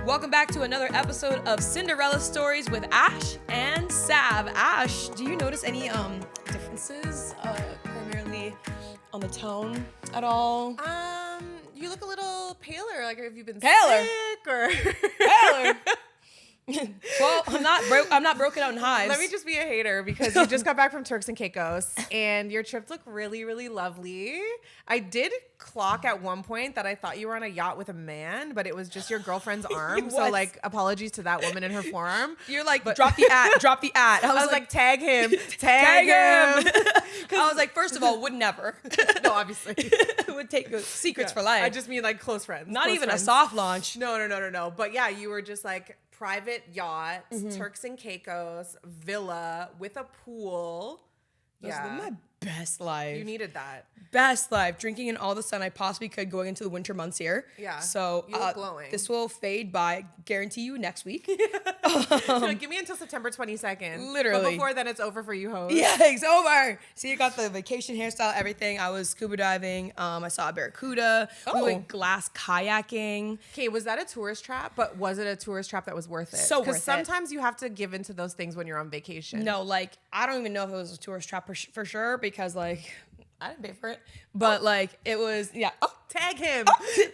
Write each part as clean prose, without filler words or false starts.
Welcome back to another episode of Cinderella Stories with Ash and Sav. Ash, do you notice any differences primarily on the tone at all? You look a little paler. Like, have you been Paler? sick or Paler. Well, I'm not broken out in hives. Let me just be a hater because you just got back from Turks and Caicos and your trip looked really, really lovely. I did clock at one point that I thought you were on a yacht with a man, but it was just your girlfriend's arm. So like, apologies to that woman and her forearm. You're like, drop the at. I was like, tag him. I was like, first of all, would never. No, obviously. Would take secrets for life. I just mean like close friends. Not close even friends. a soft launch. No. But yeah, you were just like private yacht, Turks and Caicos, villa with a pool. Those were my best life. You needed that. Best life. Drinking in all the sun I possibly could going into the winter months here. Yeah. So you look glowing. This will fade by, guarantee you, next week. Give me until September 22nd. Literally. But before then, it's over for you hoes. Yeah, it's over. So you got the vacation hairstyle, everything. I was scuba diving. I saw a barracuda. We went glass kayaking. Okay, was that a tourist trap? But was it a tourist trap that was worth it? So worth it. Because sometimes you have to give into those things when you're on vacation. No, like, I don't even know if it was a tourist trap for sure because, like, I didn't pay for it. But, like, it was, yeah. Oh, tag him.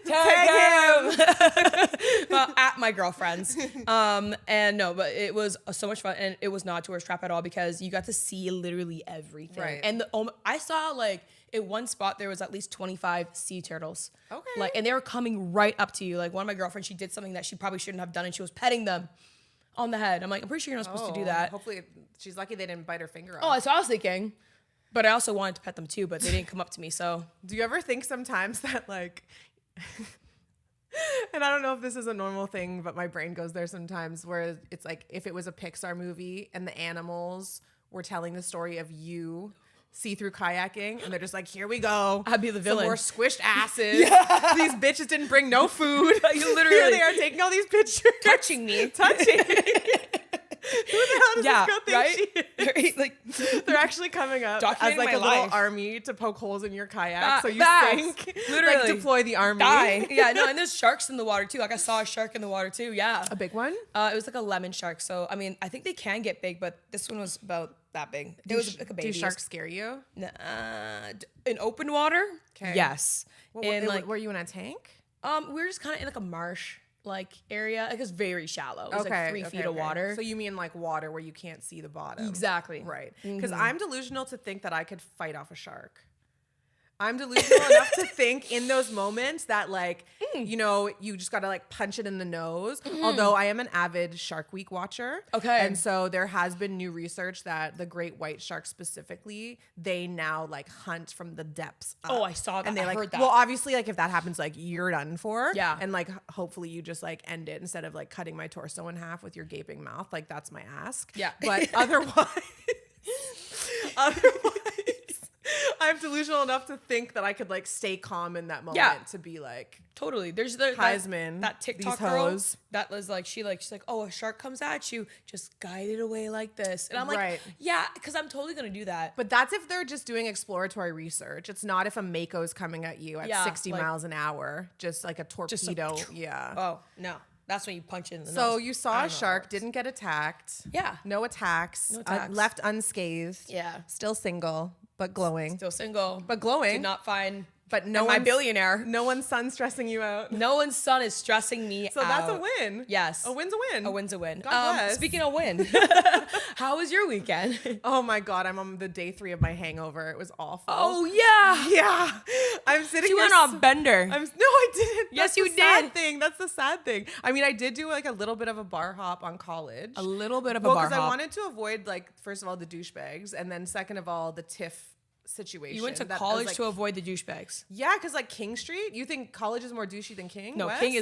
Tag him. Well, at my girlfriend's. And no, but it was so much fun. And it was not a tourist trap at all because you got to see literally everything. Right. And I saw, like, in one spot, there was at least 25 sea turtles. Okay. Like, and they were coming right up to you. Like, one of my girlfriends, she did something that she probably shouldn't have done, and she was petting them on the head. I'm like, I'm pretty sure you're not supposed to do that. Hopefully, she's lucky they didn't bite her finger off. Oh, that's what I was thinking. But I also wanted to pet them too, but they didn't come up to me, so. Do you ever think sometimes that, like, and I don't know if this is a normal thing, but my brain goes there sometimes, where it's like if it was a Pixar movie and the animals were telling the story of you see-through kayaking, and they're just like, here we go. I'd be the villain. Some more squished asses. Yeah. These bitches didn't bring no food. You literally. Here they are taking all these pictures. Touching me. Who the hell does this girl think right? she is? Like, they're actually coming up as like a little army to poke holes in your kayak so you sink. Literally. Like deploy the army. Die. Yeah, no, and there's sharks in the water too. Like I saw a shark in the water too. Yeah. A big one? It was like a lemon shark. So I mean, I think they can get big, but this one was about that big. It was like a baby. Do sharks scare you? In open water? Okay. Yes. Were you in a tank? We were just kind of in like a marsh area. Like it was very shallow. It was like 3 feet of water. So you mean like water where you can't see the bottom? Exactly. Right. Because I'm delusional to think that I could fight off a shark. I'm delusional enough to think in those moments that like, you know, you just got to like punch it in the nose. Although I am an avid Shark Week watcher. Okay. And so there has been new research that the great white shark specifically, they now like hunt from the depths up. Oh, I saw that. And they I heard that. Well, obviously like if that happens, like you're done for. Yeah. And like hopefully you just like end it instead of like cutting my torso in half with your gaping mouth. Like that's my ask. Yeah. But otherwise, I'm delusional enough to think that I could like stay calm in that moment to be like totally. There's the Heisman, that TikTok these girl hoes. that was like she's like, oh, a shark comes at you, just guide it away like this. And I'm like, Right. yeah, because I'm totally gonna do that. But that's if they're just doing exploratory research. It's not if a mako's coming at you at 60 miles an hour, just like a torpedo. Oh no. That's when you punch it in the nose. So you saw a shark, didn't get attacked. Yeah. No attacks. Left unscathed. Yeah. Still single, but glowing. Still single. But glowing. Did not find But my billionaire. No one's son stressing you out. No one's son is stressing me out. So that's a win. Yes. A win's a win. A win's a win. God bless. Speaking of win, how was your weekend? Oh my God, I'm on the day 3 of my hangover. It was awful. Oh yeah. Yeah. I'm sitting You here. went on bender. No, I didn't. Yes, That's you the sad did. thing. That's the sad thing. I mean, I did do like a little bit of a bar hop on college. A little bit of a bar hop. Because I wanted to avoid like, first of all, the douchebags, and then second of all, the tiff situation. You went to college to avoid the douchebags. Yeah, because like King Street, you think college is more douchey than King? No, West? King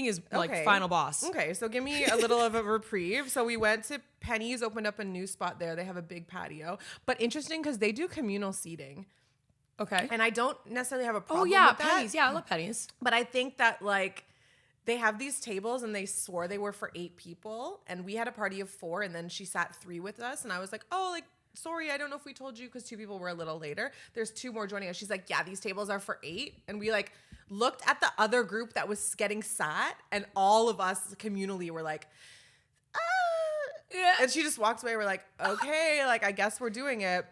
is like final boss. Okay, so give me a little of a reprieve. So we went to Penny's, opened up a new spot there. They have a big patio, but interesting because they do communal seating. Okay. And I don't necessarily have a problem. Oh yeah, with that, pennies. Yeah, I love pennies. but I think that like they have these tables and they swore they were for 8 people, and we had a party of 4, and then she sat 3 with us, and I was like, oh, like, sorry, I don't know if we told you because 2 people were a little later. There's 2 more joining us. She's like, yeah, these tables are for 8. And we like looked at the other group that was getting sat, and all of us communally were like, Yeah. and she just walked away. We're like, okay, like, I guess we're doing it.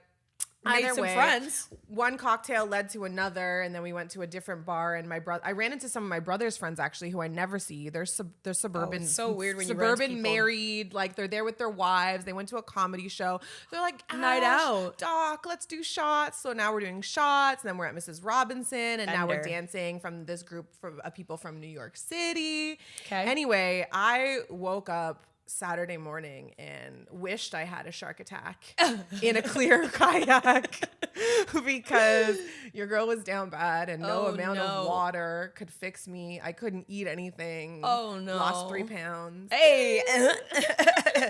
Made Either some way, friends. one cocktail led to another, and then we went to a different bar. And I ran into some of my brother's friends actually, who I never see. They're suburban. It's so weird when you run into suburban people. married, like they're there with their wives. They went to a comedy show. They're like, Night "Ash, out. Doc, let's do shots." So now we're doing shots, and then we're at Mrs. Robinson, and now we're Bender. dancing from this group of people from New York City. Okay. Anyway, I woke up Saturday morning and wished I had a shark attack in a clear kayak because your girl was down bad and no Oh, amount no. of water could fix me. I couldn't eat anything. Oh, no. Lost 3 pounds. Hey.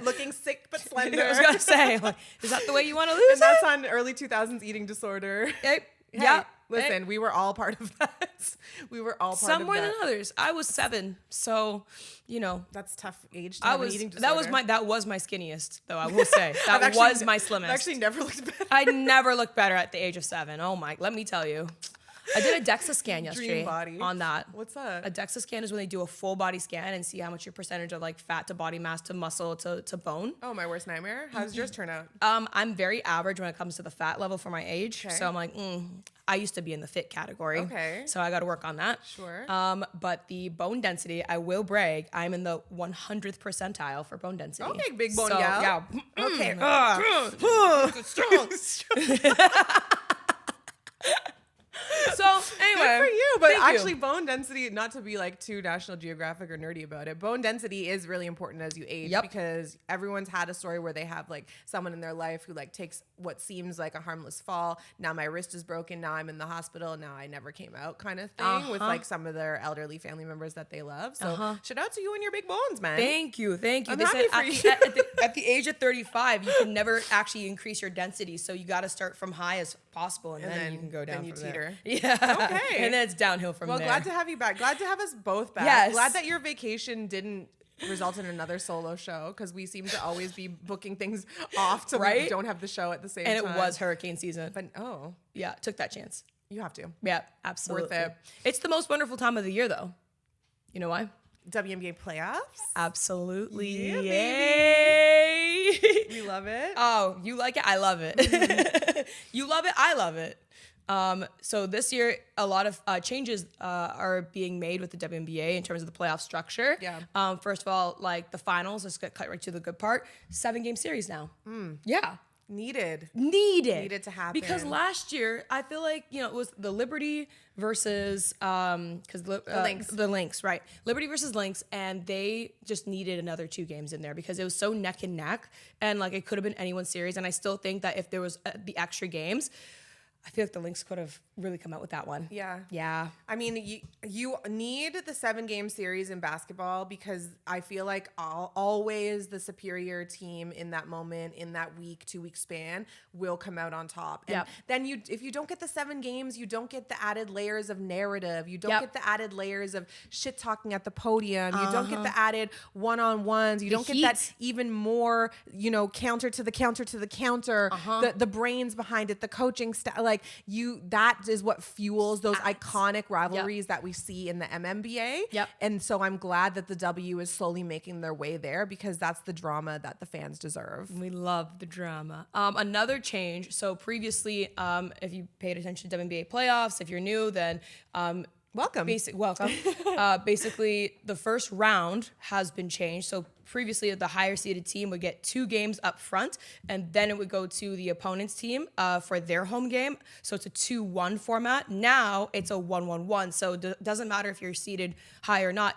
Looking sick but I slender. was gonna say, like, is that the way you want to lose And that's on early 2000s eating disorder. it? Hey, Yeah. listen, we were all part of that. We were all part Some of more that. than others. I was 7, so That's tough age to I have an was eating disorder. that was my skinniest though. I will say I've that actually was ne- my I've slimmest. actually never looked better. I never looked better at the age of 7. Oh my! Let me tell you, I did a DEXA scan yesterday body. on that. What's that? A DEXA scan is when they do a full body scan and see how much your percentage of like fat to body mass to muscle to bone. Oh, my worst nightmare. How does yours turn out? I'm very average when it comes to the fat level for my age. Okay. So I'm like, I used to be in the fit category. Okay. So I got to work on that. Sure. But the bone density, I will brag, I'm in the 100th percentile for bone density. Okay, big bone so, gal. Yeah. Okay. Strong. So anyway, Good for you. But thank you. actually, bone density, not to be like too National Geographic or nerdy about it, bone density is really important as you age Yep. because everyone's had a story where they have like someone in their life who like takes what seems like a harmless fall. Now my wrist is broken. Now I'm in the hospital. Now I never came out kind of thing with like some of their elderly family members that they love. So shout out to you and your big bones, man. Thank you. I'm They happy said for at, you. at the age of 35, you can never actually increase your density. So you got to start from high as possible, and then you can go down then you from there. teeter. Yeah. Okay. And then it's downhill from Well, there. glad to have you back. Glad to have us both back. Yes. Glad that your vacation didn't result in another solo show because we seem to always be booking things off so we Right? don't have the show at the same and time. it was hurricane season. But Yeah, took that chance. you have to. Yeah, absolutely. it. It's the most wonderful time of the year, though. You know why? WNBA playoffs. Absolutely. Yeah, Yay. We love it. Oh, you like it? I love it. You love it? I love it. So this year, a lot of changes are being made with the WNBA in terms of the playoff structure. Yeah. First of all, like the finals, let's get cut right to the good part. 7-game series now. Yeah. Needed Needed to happen. because last year I feel like it was the Liberty versus because Lynx. the Lynx, right? Liberty versus Lynx, and they just needed another 2 games in there because it was so neck and neck, and like it could have been anyone's series. And I still think that if there was the extra games, I feel like the Lynx could have really come out with that one. Yeah. Yeah. I mean, you need the 7-game series in basketball because I feel like always the superior team in that moment, in that week, 2-week span, will come out on top. And Yep. then if you don't get the 7 games, you don't get the added layers of narrative. You don't Yep. get the added layers of shit talking at the podium. You don't get the added one-on-ones. You don't get that heat. even more, counter to the counter to the counter. The brains behind it, the coaching staff, like that is what fuels those iconic rivalries that we see in the MNBA. Yep. And so I'm glad that the W is slowly making their way there because that's the drama that the fans deserve. We love the drama. Another change. So previously, if you paid attention to WNBA playoffs, if you're new, then Welcome. welcome. Basically, the first round has been changed. So previously, the higher seeded team would get 2 games up front, and then it would go to the opponent's team for their home game. So it's a 2-1 format. Now it's a 1-1-1. So it doesn't matter if you're seeded high or not.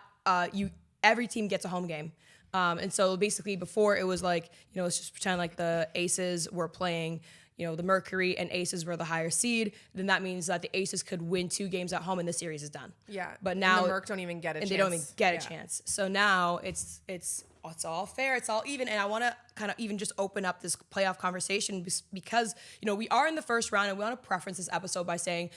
Every team gets a home game. And so basically, before it was like, let's just pretend like the Aces were playing. The Mercury and Aces were the higher seed, then that means that the Aces could win 2 games at home and the series is done. Yeah. But And now the Merc don't even get a chance. They don't even get a chance. So now it's all fair, it's all even, and I want to kind of even just open up this playoff conversation because we are in the first round, and we want to preference this episode by saying,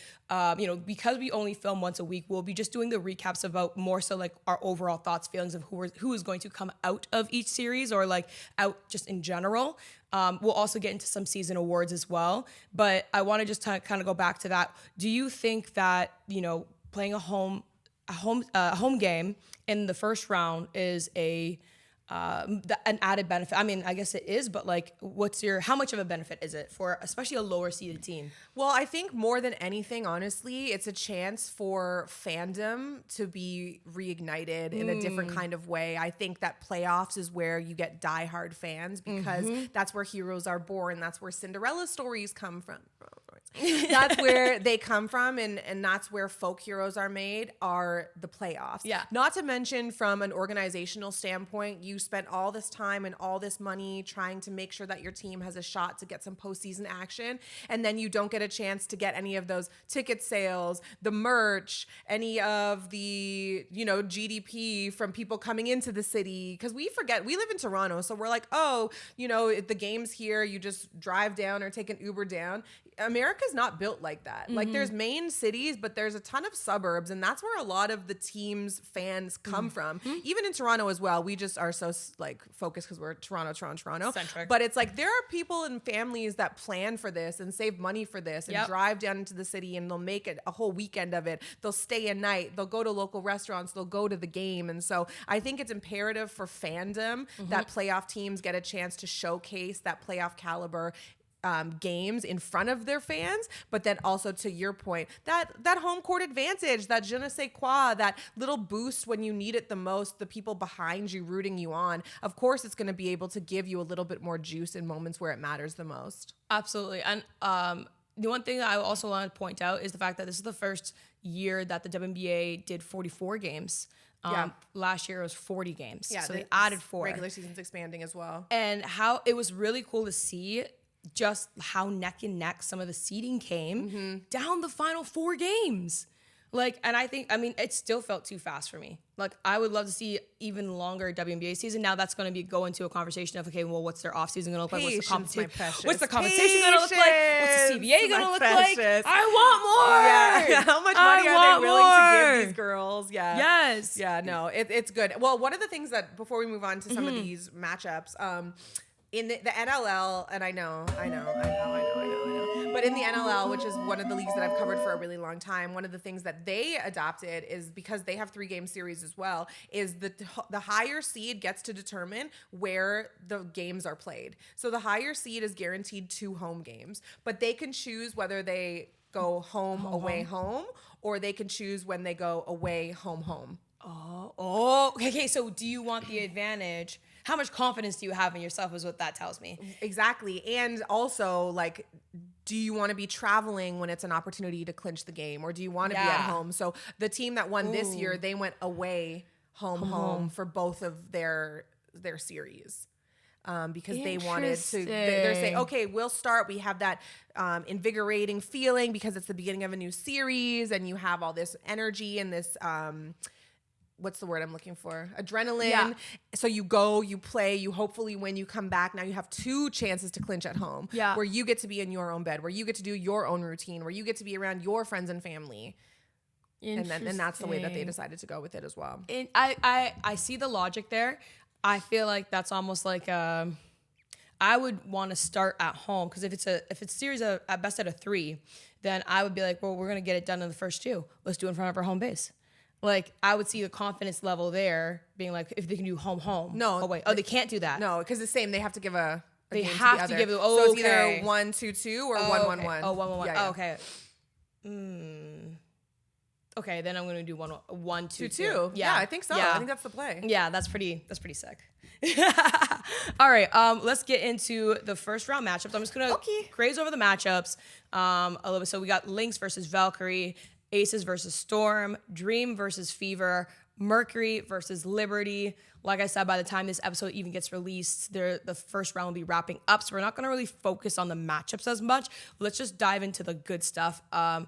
because we only film once a week, we'll be just doing the recaps about more so like our overall thoughts, feelings of who is going to come out of each series or like out just in general. We'll also get into some season awards as well, but I want to just kind of go back to that. Do you think that playing a home game in the first round is an added benefit? I mean, I guess it is, but like, how much of a benefit is it for especially a lower seeded team? Well, I think more than anything, honestly, it's a chance for fandom to be reignited in a different kind of way. I think that playoffs is where you get diehard fans because that's where heroes are born. That's where Cinderella stories come from. That's where they come from, and that's where folk heroes are made, are the playoffs. Yeah. Not to mention from an organizational standpoint, you spent all this time and all this money trying to make sure that your team has a shot to get some postseason action, and then you don't get a chance to get any of those ticket sales, the merch, any of the, GDP from people coming into the city. Because we forget, we live in Toronto, so we're like, oh, the game's here, you just drive down or take an Uber down. America's not built like that. Like, there's main cities, but there's a ton of suburbs, and that's where a lot of the team's fans come from. Even in Toronto as well. We just are so focused because we're Toronto centric. But it's like there are people and families that plan for this and save money for this and drive down into the city, and they'll make it a whole weekend of it. They'll stay a night. They'll go to local restaurants. They'll go to the game. And so I think it's imperative for fandom that playoff teams get a chance to showcase that playoff caliber games in front of their fans, but then also, to your point, that home court advantage, that je ne sais quoi, that little boost when you need it the most, the people behind you rooting you on. Of course, it's going to be able to give you a little bit more juice in moments where it matters the most. Absolutely. And the one thing that I also want to point out is the fact that this is the first year that the WNBA did 44 games. Last year it was 40 games. Yeah, so they added 4. Regular season's expanding as well. And how it was really cool to see just how neck and neck some of the seeding came down the final 4 games. Like, and it still felt too fast for me. Like, I would love to see even longer WNBA season. Now that's going to go into a conversation of, okay, well, what's their off season going to look like? What's the compensation going to look like? What's the CBA going to look like? I want more. Yeah. How much money are they willing to give these girls? Yeah. Yes. Yeah, no, it's good. Well, one of the things that, before we move on to some of these matchups, in the NLL, and I know, but in the NLL, which is one of the leagues that I've covered for a really long time, one of the things that they adopted is, because they have 3-game series as well, is the higher seed gets to determine where the games are played. So the higher seed is guaranteed 2 home games, but they can choose whether they go home, away, home, or they can choose when they go away, home. Okay. So do you want the advantage? How much confidence do you have in yourself is what that tells me. Exactly. And also, like, do you want to be traveling when it's an opportunity to clinch the game, or do you want to be at home? So the team that won this year, they went away, home for both of their series. Because they wanted to, they're saying, okay, we'll start. We have that invigorating feeling because it's the beginning of a new series, and you have all this energy and this, what's the word I'm looking for? Adrenaline. Yeah. So you go, you play, you hopefully win, you come back. Now you have 2 chances to clinch at home, where you get to be in your own bed, where you get to do your own routine, where you get to be around your friends and family. And that's the way that they decided to go with it as well. And I see the logic there. I feel like that's almost like I would want to start at home, because if it's series at best out of 3, then I would be like, well, we're gonna get it done in the first 2. Let's do it in front of our home base. Like, I would see the confidence level there being like, if they can do home. No. Oh, wait. Oh, they can't do that. No, because the same. They have to give a they game have to give it. So it's either 1-2-2 or 1-1-1. Oh, 1-1-1. Yeah. Oh, okay. Okay, then I'm gonna do 1-2-2. Yeah, I think so. Yeah. I think that's the play. Yeah, that's pretty sick. All right, let's get into the first round matchups. I'm just gonna graze over the matchups a little bit. So we got Lynx versus Valkyrie, Aces versus Storm, Dream versus Fever, Mercury versus Liberty. Like I said, by the time this episode even gets released, the first round will be wrapping up. So we're not going to really focus on the matchups as much. Let's just dive into the good stuff. All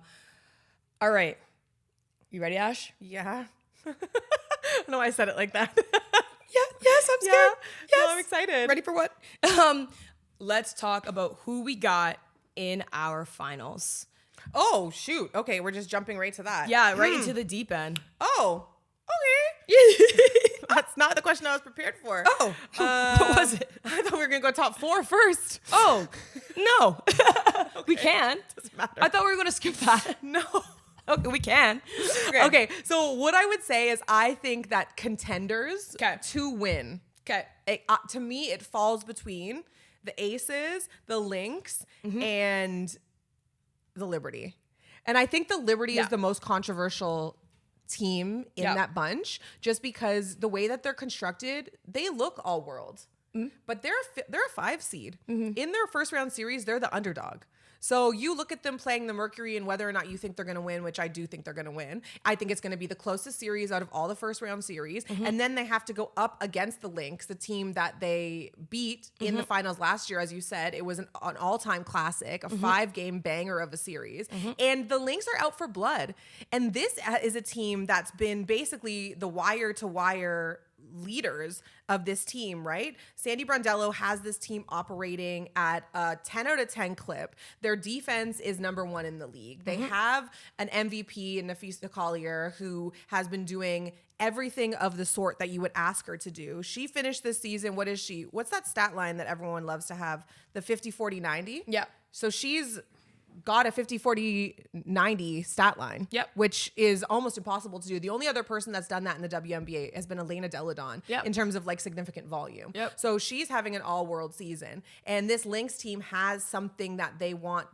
right. You ready, Ash? Yeah. I don't know why I said it like that. Yes, I'm scared. Yes. No, I'm excited. Ready for what? Let's talk about who we got in our finals. Oh, shoot. Okay, we're just jumping right to that. Yeah, right into the deep end. Oh, okay. That's not the question I was prepared for. Oh, what was it? I thought we were going to go top 4 first. Oh, no. Okay. We can. Doesn't matter. I thought we were going to skip that. No. Okay, we can. Okay, so what I would say is I think that contenders Okay. to win, Okay. to me, it falls between the Aces, the Lynx, and the Liberty. And I think the Liberty is the most controversial team in that bunch, just because the way that they're constructed, they look all world. But they're a 5 seed. In their first round series, they're the underdog. So you look at them playing the Mercury and whether or not you think they're going to win, which I do think they're going to win. I think it's going to be the closest series out of all the first round series. And then they have to go up against the Lynx, the team that they beat in the finals last year. As you said, it was an all-time classic, a 5-game banger of a series. And the Lynx are out for blood. And this is a team that's been basically the wire-to-wire leaders of this team, right? Sandy Brondello has this team operating at a 10 out of 10 clip. Their defense is number 1 in the league. They have an MVP in Nafisa Collier who has been doing everything of the sort that you would ask her to do. She finished this season, what's that stat line that everyone loves to have? The 50-40-90? Yeah. So she's got a 50-40-90 stat line, which is almost impossible to do. The only other person that's done that in the WNBA has been Elena Deladon in terms of like significant volume. So she's having an all-world season. And this Lynx team has something that they want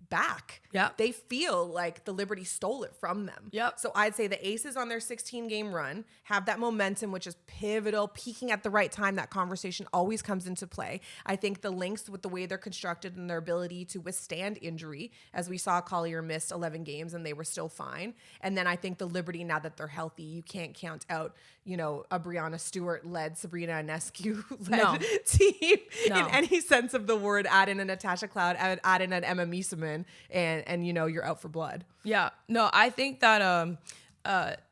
back. They feel like the Liberty stole it from them. So I'd say the Aces on their 16-game run have that momentum, which is pivotal, peaking at the right time. That conversation always comes into play. I think the Lynx, with the way they're constructed and their ability to withstand injury, as we saw Collier missed 11 games and they were still fine. And then I think the Liberty, now that they're healthy, you can't count out, a Brianna Stewart-led, Sabrina Ionescu-led team in any sense of the word. Add in a Natasha Cloud, add in an Emma Miesemann, and you're out for blood. Yeah. No, I think that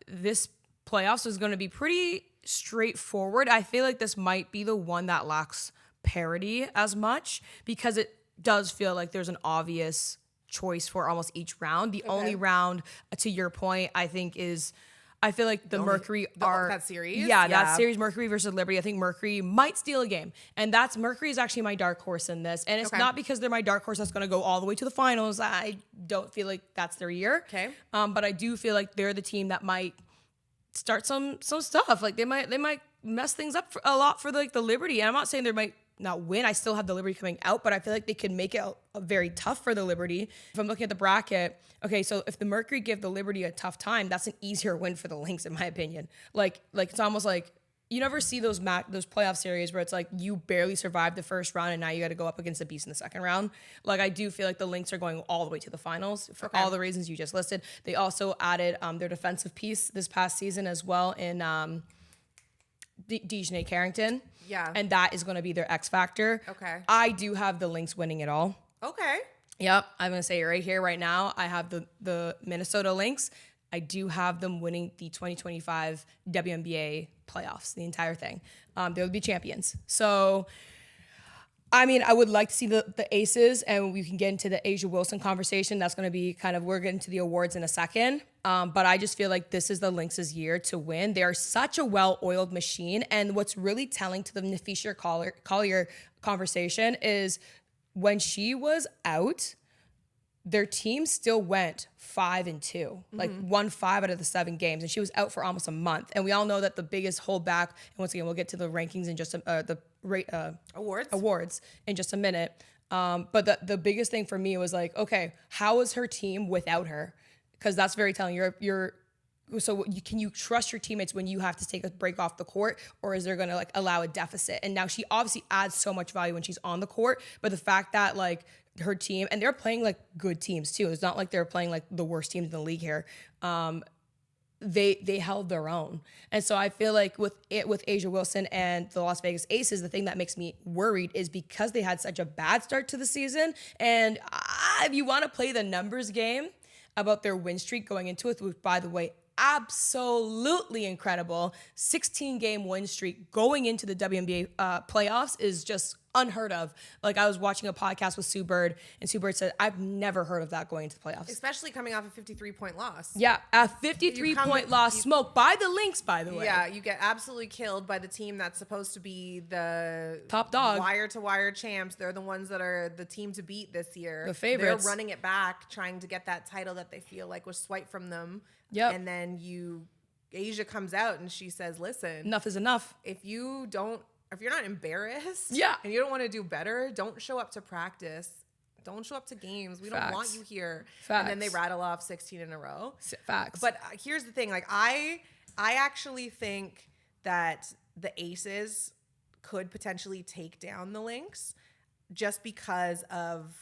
this playoffs is going to be pretty straightforward. I feel like this might be the one that lacks parity as much because it does feel like there's an obvious choice for almost each round. The only round, to your point, I think is... I feel like Mercury are... That series? Yeah, that series, Mercury versus Liberty. I think Mercury might steal a game. And Mercury is actually my dark horse in this. And it's not because they're my dark horse that's going to go all the way to the finals. I don't feel like that's their year. But I do feel like they're the team that might start some stuff. Like they might mess things up a lot for the Liberty. And I'm not saying they might not win. I still have the Liberty coming out, but I feel like they could make it very tough for the Liberty. If I'm looking at the bracket, okay, so if the Mercury give the Liberty a tough time, that's an easier win for the Lynx, in my opinion. Like it's almost like you never see those playoff series where it's like you barely survived the first round and now you got to go up against a beast in the second round. Like I do feel like the Lynx are going all the way to the finals for all the reasons you just listed. They also added their defensive piece this past season as well in Dejanay Carrington. And that is going to be their X factor. I do have the Lynx winning it all. Yep. I'm going to say it right here, right now. I have the Minnesota Lynx. I do have them winning the 2025 WNBA playoffs, the entire thing. They'll be champions. So, I mean, I would like to see the Aces, and we can get into the A'ja Wilson conversation. That's going to be we're getting to the awards in a second. But I just feel like this is the Lynx's year to win. They are such a well-oiled machine. And what's really telling to the Nafisa Collier conversation is when she was out, their team still went 5-2, like won 5 out of the 7 games, and she was out for almost a month. And we all know that the biggest holdback, and once again, we'll get to the rankings in just awards in just a minute. But the biggest thing for me was like, okay, how was her team without her? Because that's very telling. Can you trust your teammates when you have to take a break off the court, or is there going to allow a deficit? And now she obviously adds so much value when she's on the court, but the fact that her team, and they're playing good teams too. It's not like they're playing the worst teams in the league here. They held their own. And so I feel like with A'ja Wilson and the Las Vegas Aces, the thing that makes me worried is because they had such a bad start to the season. And if you want to play the numbers game about their win streak going into it, which by the way, absolutely incredible, 16-game win streak going into the WNBA playoffs is just unheard of. Like I was watching a podcast with Sue Bird, and Sue Bird said, I've never heard of that going into the playoffs. Especially coming off a 53-point loss. Yeah, a 53-point loss smoked by the Lynx, by the way. Yeah, you get absolutely killed by the team that's supposed to be the top dog, wire-to-wire champs. They're the ones that are the team to beat this year. The favorites. They're running it back, trying to get that title that they feel like was swiped from them. Yep. And then Asia comes out and she says, listen. Enough is enough. If you're not embarrassed, yeah, and you don't want to do better, don't show up to practice. Don't show up to games. We don't want you here. Facts. And then they rattle off 16 in a row. Facts. But here's the thing. Like I actually think that the Aces could potentially take down the Lynx just because of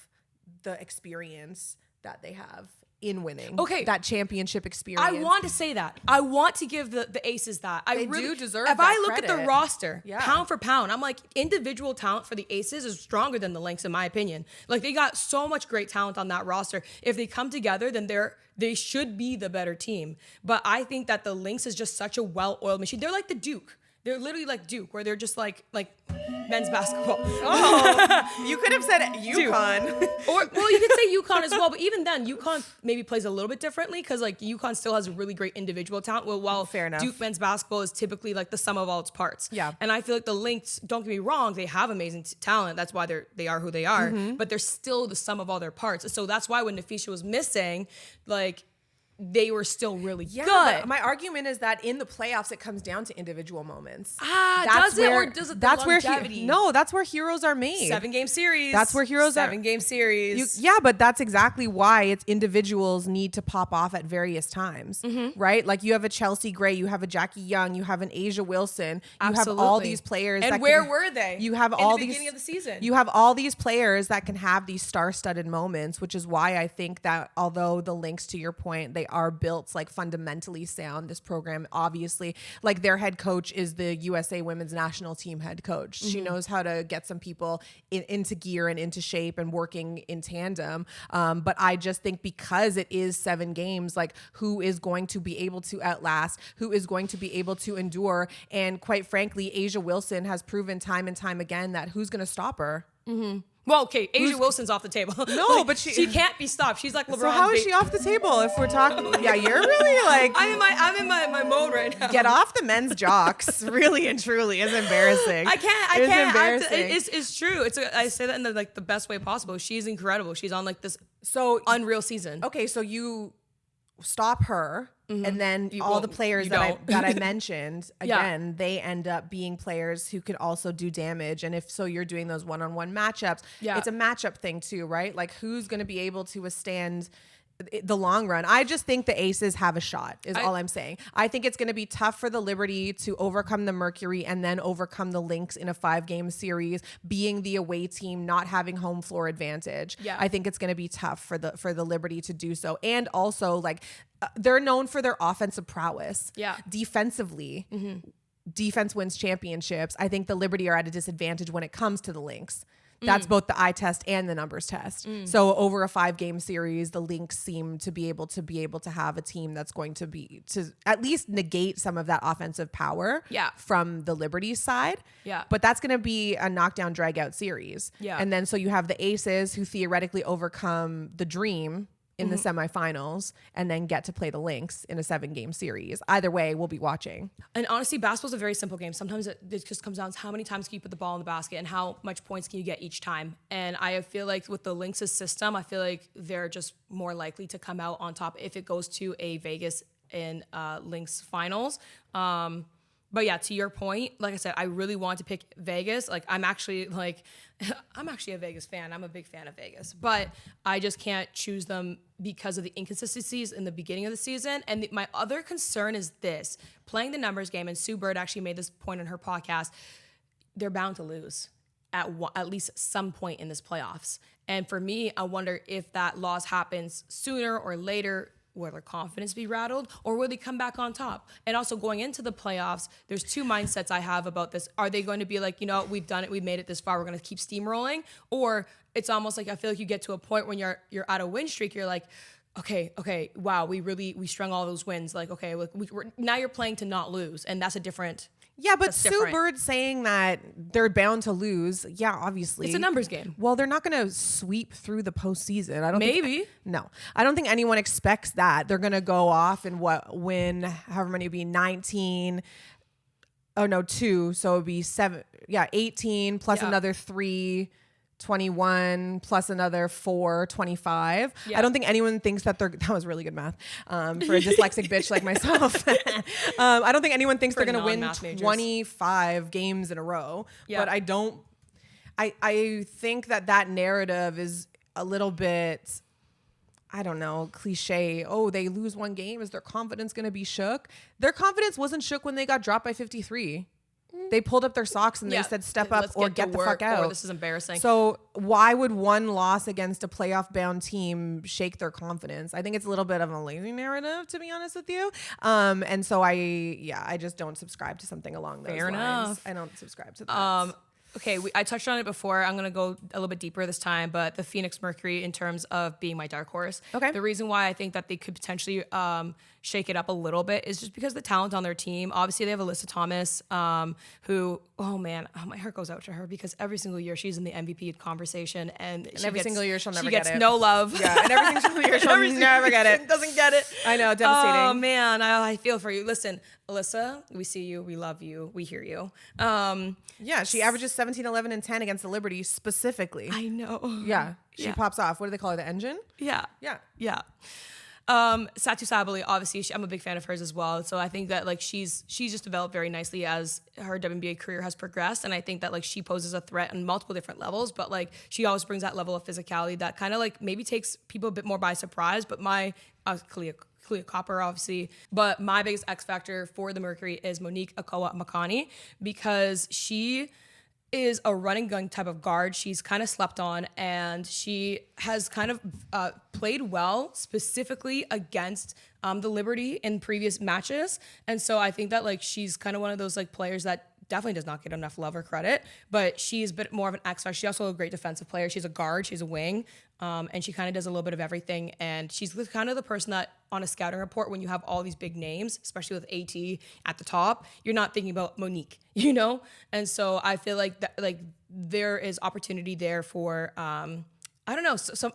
the experience that they have in winning. Okay. That championship experience. I want to say that. I want to give the Aces that. They do deserve If that I look credit. at the roster, Yeah. pound for pound, I'm like, individual talent for the Aces is stronger than the Lynx, in my opinion. Like, they got so much great talent on that roster. If they come together, then they should be the better team. But I think that the Lynx is just such a well-oiled machine. They're like the Duke. They're literally like Duke, where they're just like men's basketball. Oh, you could have said UConn. Well, you could say UConn as well, but even then, UConn maybe plays a little bit differently because like UConn still has a really great individual talent. Well, fair enough. Duke men's basketball is typically like the sum of all its parts. Yeah. And I feel like the Lynx, don't get me wrong, they have amazing talent. That's why they are who they are. Mm-hmm. But they're still the sum of all their parts. So that's why when Nafisha was missing, like, they were still really good. But my argument is that in the playoffs, it comes down to individual moments. Does it? Or does it the longevity? That's where heroes are made. 7-game series. That's where heroes are. 7-game series. Yeah, but that's exactly why it's individuals need to pop off at various times, right? Like you have a Chelsea Gray, you have a Jackie Young, you have an Asia Wilson, you have all these players. And where were they? You have in all the these beginning of the season. You have all these players that can have these star-studded moments, which is why I think that although the Lynx, to your point, they are built like fundamentally sound. This program, obviously, like their head coach is the USA Women's National Team head coach. She knows how to get some people into gear and into shape and working in tandem. But I just think because it is 7 games, like who is going to be able to outlast, who is going to be able to endure? And quite frankly, Asia Wilson has proven time and time again that who's going to stop her? Well, okay, Asia Wilson's off the table. No, like, but she can't be stopped. She's like LeBron. So how is she off the table if we're talking? Yeah, you're really like. I'm in my mode right now. Get off the men's jocks. Really and truly is embarrassing. I can't. Embarrassing. It's true. I say that in the best way possible. She's incredible. She's on like this unreal season. Okay, so you stop her. And then all the players that I mentioned, again, they end up being players who could also do damage. And if so, you're doing those one-on-one matchups. It's a matchup thing too, right? Like who's going to be able to withstand the long run? I just think the Aces have a shot is all I'm saying. I think it's going to be tough for the Liberty to overcome the Mercury and then overcome the Lynx in a 5-game series, being the away team, not having home floor advantage. I think it's going to be tough for the Liberty to do so. And also like they're known for their offensive prowess. Defensively, defense wins championships. I think the Liberty are at a disadvantage when it comes to the Lynx. That's both the eye test and the numbers test. So over a 5-game series, the Lynx seem to be able to have a team that's going to at least negate some of that offensive power from the Liberty's side. But that's going to be a knockdown drag out series. And then so you have the Aces who theoretically overcome the Dream in the semifinals and then get to play the Lynx in a 7-game series. Either way, we'll be watching. And honestly, basketball's a very simple game. Sometimes it just comes down to how many times can you put the ball in the basket and how much points can you get each time. And I feel like with the Lynx's system, I feel like they're just more likely to come out on top if it goes to a Vegas and Lynx finals. But yeah, to your point, like I said, I really want to pick Vegas. Like I'm actually a Vegas fan. I'm a big fan of Vegas, but I just can't choose them because of the inconsistencies in the beginning of the season. And my other concern is this: playing the numbers game. And Sue Bird actually made this point in her podcast. They're bound to lose at least some point in this playoffs. And for me, I wonder if that loss happens sooner or later. Will their confidence be rattled, or will they come back on top? And also going into the playoffs, there's 2 mindsets I have about this. Are they going to be like, we've done it, we've made it this far, we're going to keep steamrolling? Or it's almost like I feel like you get to a point when you're at a win streak, you're like, okay, wow, we strung all those wins. Like, okay, now you're playing to not lose, and that's a different. Yeah, but That's Sue different. Bird saying that they're bound to lose. Yeah, obviously. It's a numbers game. Well, they're not going to sweep through the postseason. I don't Maybe. No, I don't think anyone expects that. They're going to go off and win however many it would be 19. Oh no, 2. So it would be 7. Yeah, 18 plus another 3. 21 plus another 4, 25. Yeah. I don't think anyone thinks that that was really good math for a dyslexic bitch like myself. I don't think anyone thinks they're going to win non-math majors. 25 games in a row. Yeah. But I think that narrative is a little bit, I don't know, cliche. Oh, they lose one game. Is their confidence going to be shook? Their confidence wasn't shook when they got dropped by 53. They pulled up their socks and they said, step up or get the fuck out. Or this is embarrassing. So why would one loss against a playoff bound team shake their confidence? I think it's a little bit of a lazy narrative, to be honest with you. And so I just don't subscribe to something along those lines. Enough. I don't subscribe to that. Okay, I touched on it before. I'm going to go a little bit deeper this time, but the Phoenix Mercury in terms of being my dark horse. Okay. The reason why I think that they could potentially shake it up a little bit is just because of the talent on their team. Obviously, they have Alyssa Thomas, who, my heart goes out to her because every single year she's in the MVP conversation, and every single year she'll never get it. She gets no love. Yeah, and every single year she'll never get it. Doesn't get it. I know, devastating. Oh man, I feel for you. Listen, Alyssa, we see you, we love you, we hear you. Yeah, she averages 17, 11, and 10 against the Liberty specifically. I know. Yeah, she pops off. What do they call her? The engine? Yeah. Yeah. Yeah. Satu Sabali, obviously, I'm a big fan of hers as well. So I think that like she's just developed very nicely as her WNBA career has progressed, and I think that like she poses a threat on multiple different levels. But like she always brings that level of physicality that kind of like maybe takes people a bit more by surprise. But my Kalia Copper, obviously. But my biggest X factor for the Mercury is Monique Akoa-Makani because she is a running gun type of guard. She's kind of slept on, and she has kind of played well specifically against the Liberty in previous matches. And so I think that like she's kind of one of those like players that definitely does not get enough love or credit, but she's a bit more of an X factor. She's also a great defensive player. She's a guard, she's a wing, and she kind of does a little bit of everything. And she's kind of the person that on a scouting report, when you have all these big names, especially with AT at the top, you're not thinking about Monique, you know? And so I feel like that, like there is opportunity there for, I don't know, some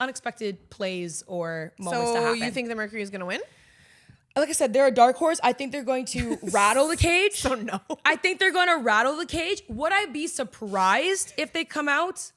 unexpected plays or moments to happen. So you think the Mercury is going to win? Like I said, they're a dark horse. I think they're going to rattle the cage. So no. I think they're going to rattle the cage. Would I be surprised if they come out?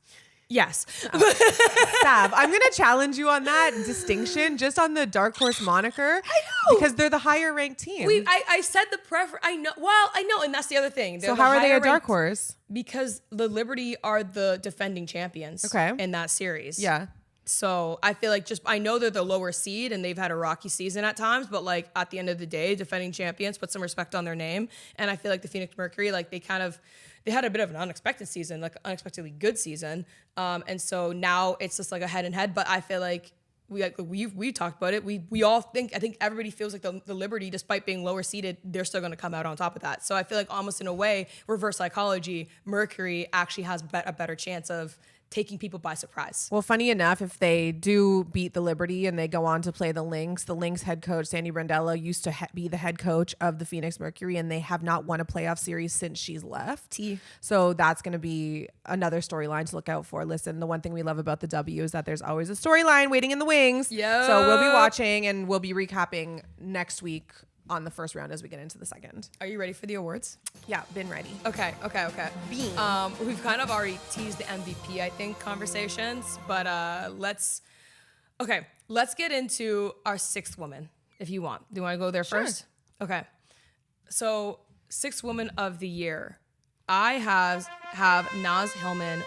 Yes. Sav, I'm going to challenge you on that distinction, just on the dark horse moniker. I know. Because they're the higher ranked team. I said the preference. I know. Well, I know. And that's the other thing. So how are they a dark horse? Because the Liberty are the defending champions in that series. Yeah. So I feel like I know they're the lower seed and they've had a rocky season at times, but like at the end of the day, defending champions, put some respect on their name. And I feel like the Phoenix Mercury, like they had a bit of an unexpected season, like unexpectedly good season. And so now it's just like a head and head, but I feel like we talked about it. We all think, I think everybody feels like the Liberty, despite being lower seeded, they're still going to come out on top of that. So I feel like almost in a way, reverse psychology, Mercury actually has a better chance of taking people by surprise. Well, funny enough, if they do beat the Liberty and they go on to play the Lynx head coach, Sandy Brandella, used to be the head coach of the Phoenix Mercury, and they have not won a playoff series since she's left. So that's going to be another storyline to look out for. Listen, the one thing we love about the W is that there's always a storyline waiting in the wings. Yeah. So we'll be watching and we'll be recapping next week on the first round as we get into the second. Are you ready for the awards? Yeah, been ready. Okay. Bean. We've kind of already teased the MVP, I think, conversations, but let's get into our sixth woman, if you want. Do you want to go there first? Okay. So, sixth woman of the year. I have Naz Hillman,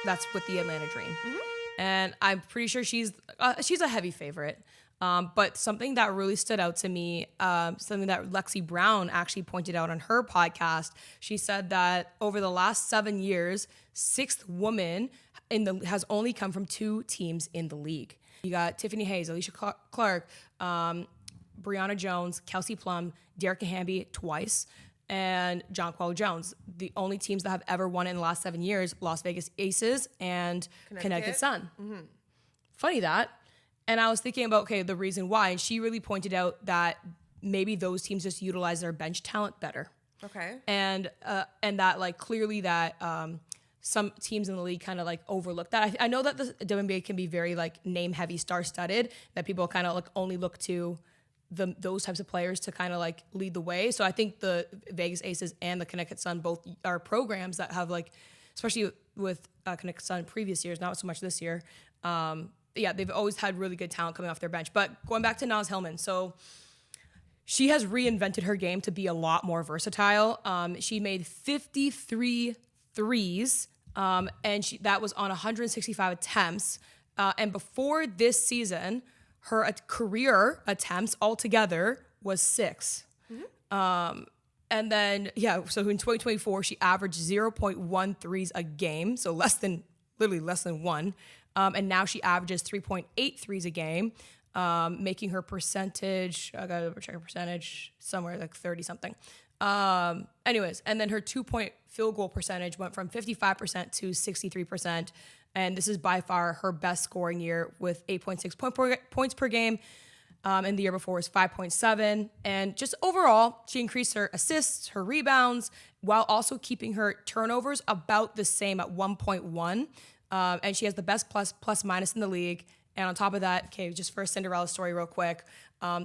that's with the Atlanta Dream. Mm-hmm. And I'm pretty sure she's a heavy favorite. But something that really stood out to me, something that Lexi Brown actually pointed out on her podcast, she said that over the last 7 years, sixth woman has only come from 2 teams in the league. You got Tiffany Hayes, Alicia Clark, Brianna Jones, Kelsey Plum, Derek Hamby twice, and Jonquel Jones. The only teams that have ever won in the last 7 years, Las Vegas Aces and Connecticut Sun. Mm-hmm. Funny that. And I was thinking about, the reason why. And she really pointed out that maybe those teams just utilize their bench talent better. Okay. And that like clearly that some teams in the league kind of like overlook that. I know that the WNBA can be very like name heavy, star studded, that people kind of like only look to those types of players to kind of like lead the way. So I think the Vegas Aces and the Connecticut Sun both are programs that have like, especially with Connecticut Sun previous years, not so much this year. They've always had really good talent coming off their bench. But going back to Naz Hillman, so she has reinvented her game to be a lot more versatile. She made 53 threes, and that was on 165 attempts. And before this season, her career attempts altogether was 6. And then, so in 2024, she averaged 0.1 threes a game, so literally less than 1. And now she averages 3.8 threes a game, making her percentage, I gotta check her percentage, somewhere like 30 something. Anyways, and then her 2-point field goal percentage went from 55% to 63%. And this is by far her best scoring year with 8.6 points per game. And the year before was 5.7. And just overall, she increased her assists, her rebounds, while also keeping her turnovers about the same at 1.1. And she has the best plus minus in the league. And on top of that, okay, just for a Cinderella story real quick,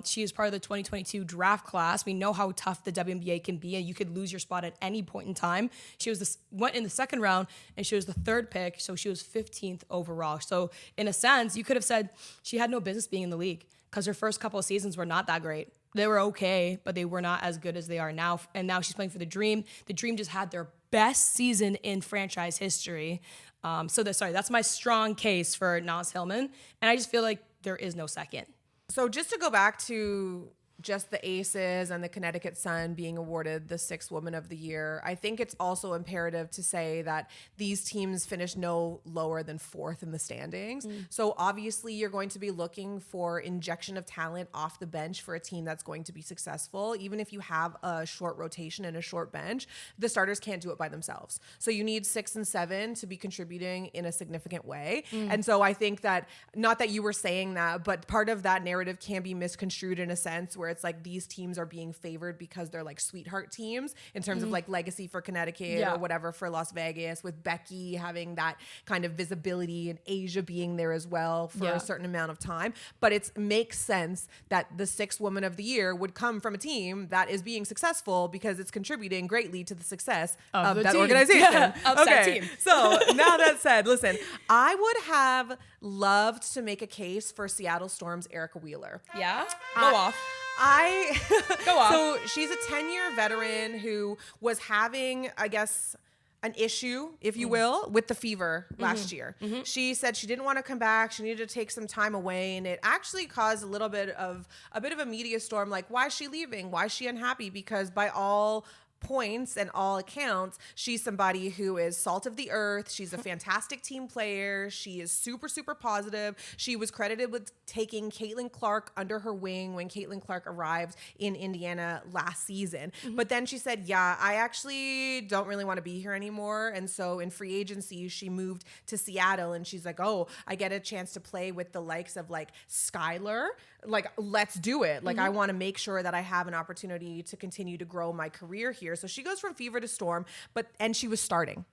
she is part of the 2022 draft class. We know how tough the WNBA can be, and you could lose your spot at any point in time. She went in the second round, and she was the 3rd pick, so she was 15th overall. So in a sense, you could have said she had no business being in the league because her first couple of seasons were not that great. They were okay, but they were not as good as they are now. And now she's playing for the Dream. The Dream just had their best season in franchise history. That's my strong case for Naz Hillman. And I just feel like there is no second. So just to go back to just the Aces and the Connecticut Sun being awarded the 6th Woman of the Year, I think it's also imperative to say that these teams finished no lower than 4th in the standings. So obviously you're going to be looking for injection of talent off the bench for a team that's going to be successful. Even if you have a short rotation and a short bench, the starters can't do it by themselves. So you need 6 and 7 to be contributing in a significant way. And so I think that, not that you were saying that, but part of that narrative can be misconstrued in a sense where it's like these teams are being favored because they're like sweetheart teams in terms of like legacy for Connecticut or whatever for Las Vegas, with Becky having that kind of visibility and Asia being there as well for a certain amount of time. But it makes sense that the 6th Woman of the Year would come from a team that is being successful because it's contributing greatly to the success of that team. Organization. That team. So now that said, listen, I would have loved to make a case for Seattle Storm's Erica Wheeler. Yeah? Go off. Go off. So she's a 10-year veteran who was having, I guess, an issue, if you will, with the fever last year. She said she didn't want to come back. She needed to take some time away. And it actually caused a bit of a media storm. Like, why is she leaving? Why is she unhappy? Because by all points and all accounts, she's somebody who is salt of the earth. She's a fantastic team player. She is super, super positive. She was credited with taking Caitlin Clark under her wing when Caitlin Clark arrived in Indiana last season. But then she said, I actually don't really want to be here anymore. And so in free agency, she moved to Seattle, and she's like, oh, I get a chance to play with the likes of like Skylar. Like, let's do it. Like, I want to make sure that I have an opportunity to continue to grow my career here. So she goes from fever to Storm, and she was starting.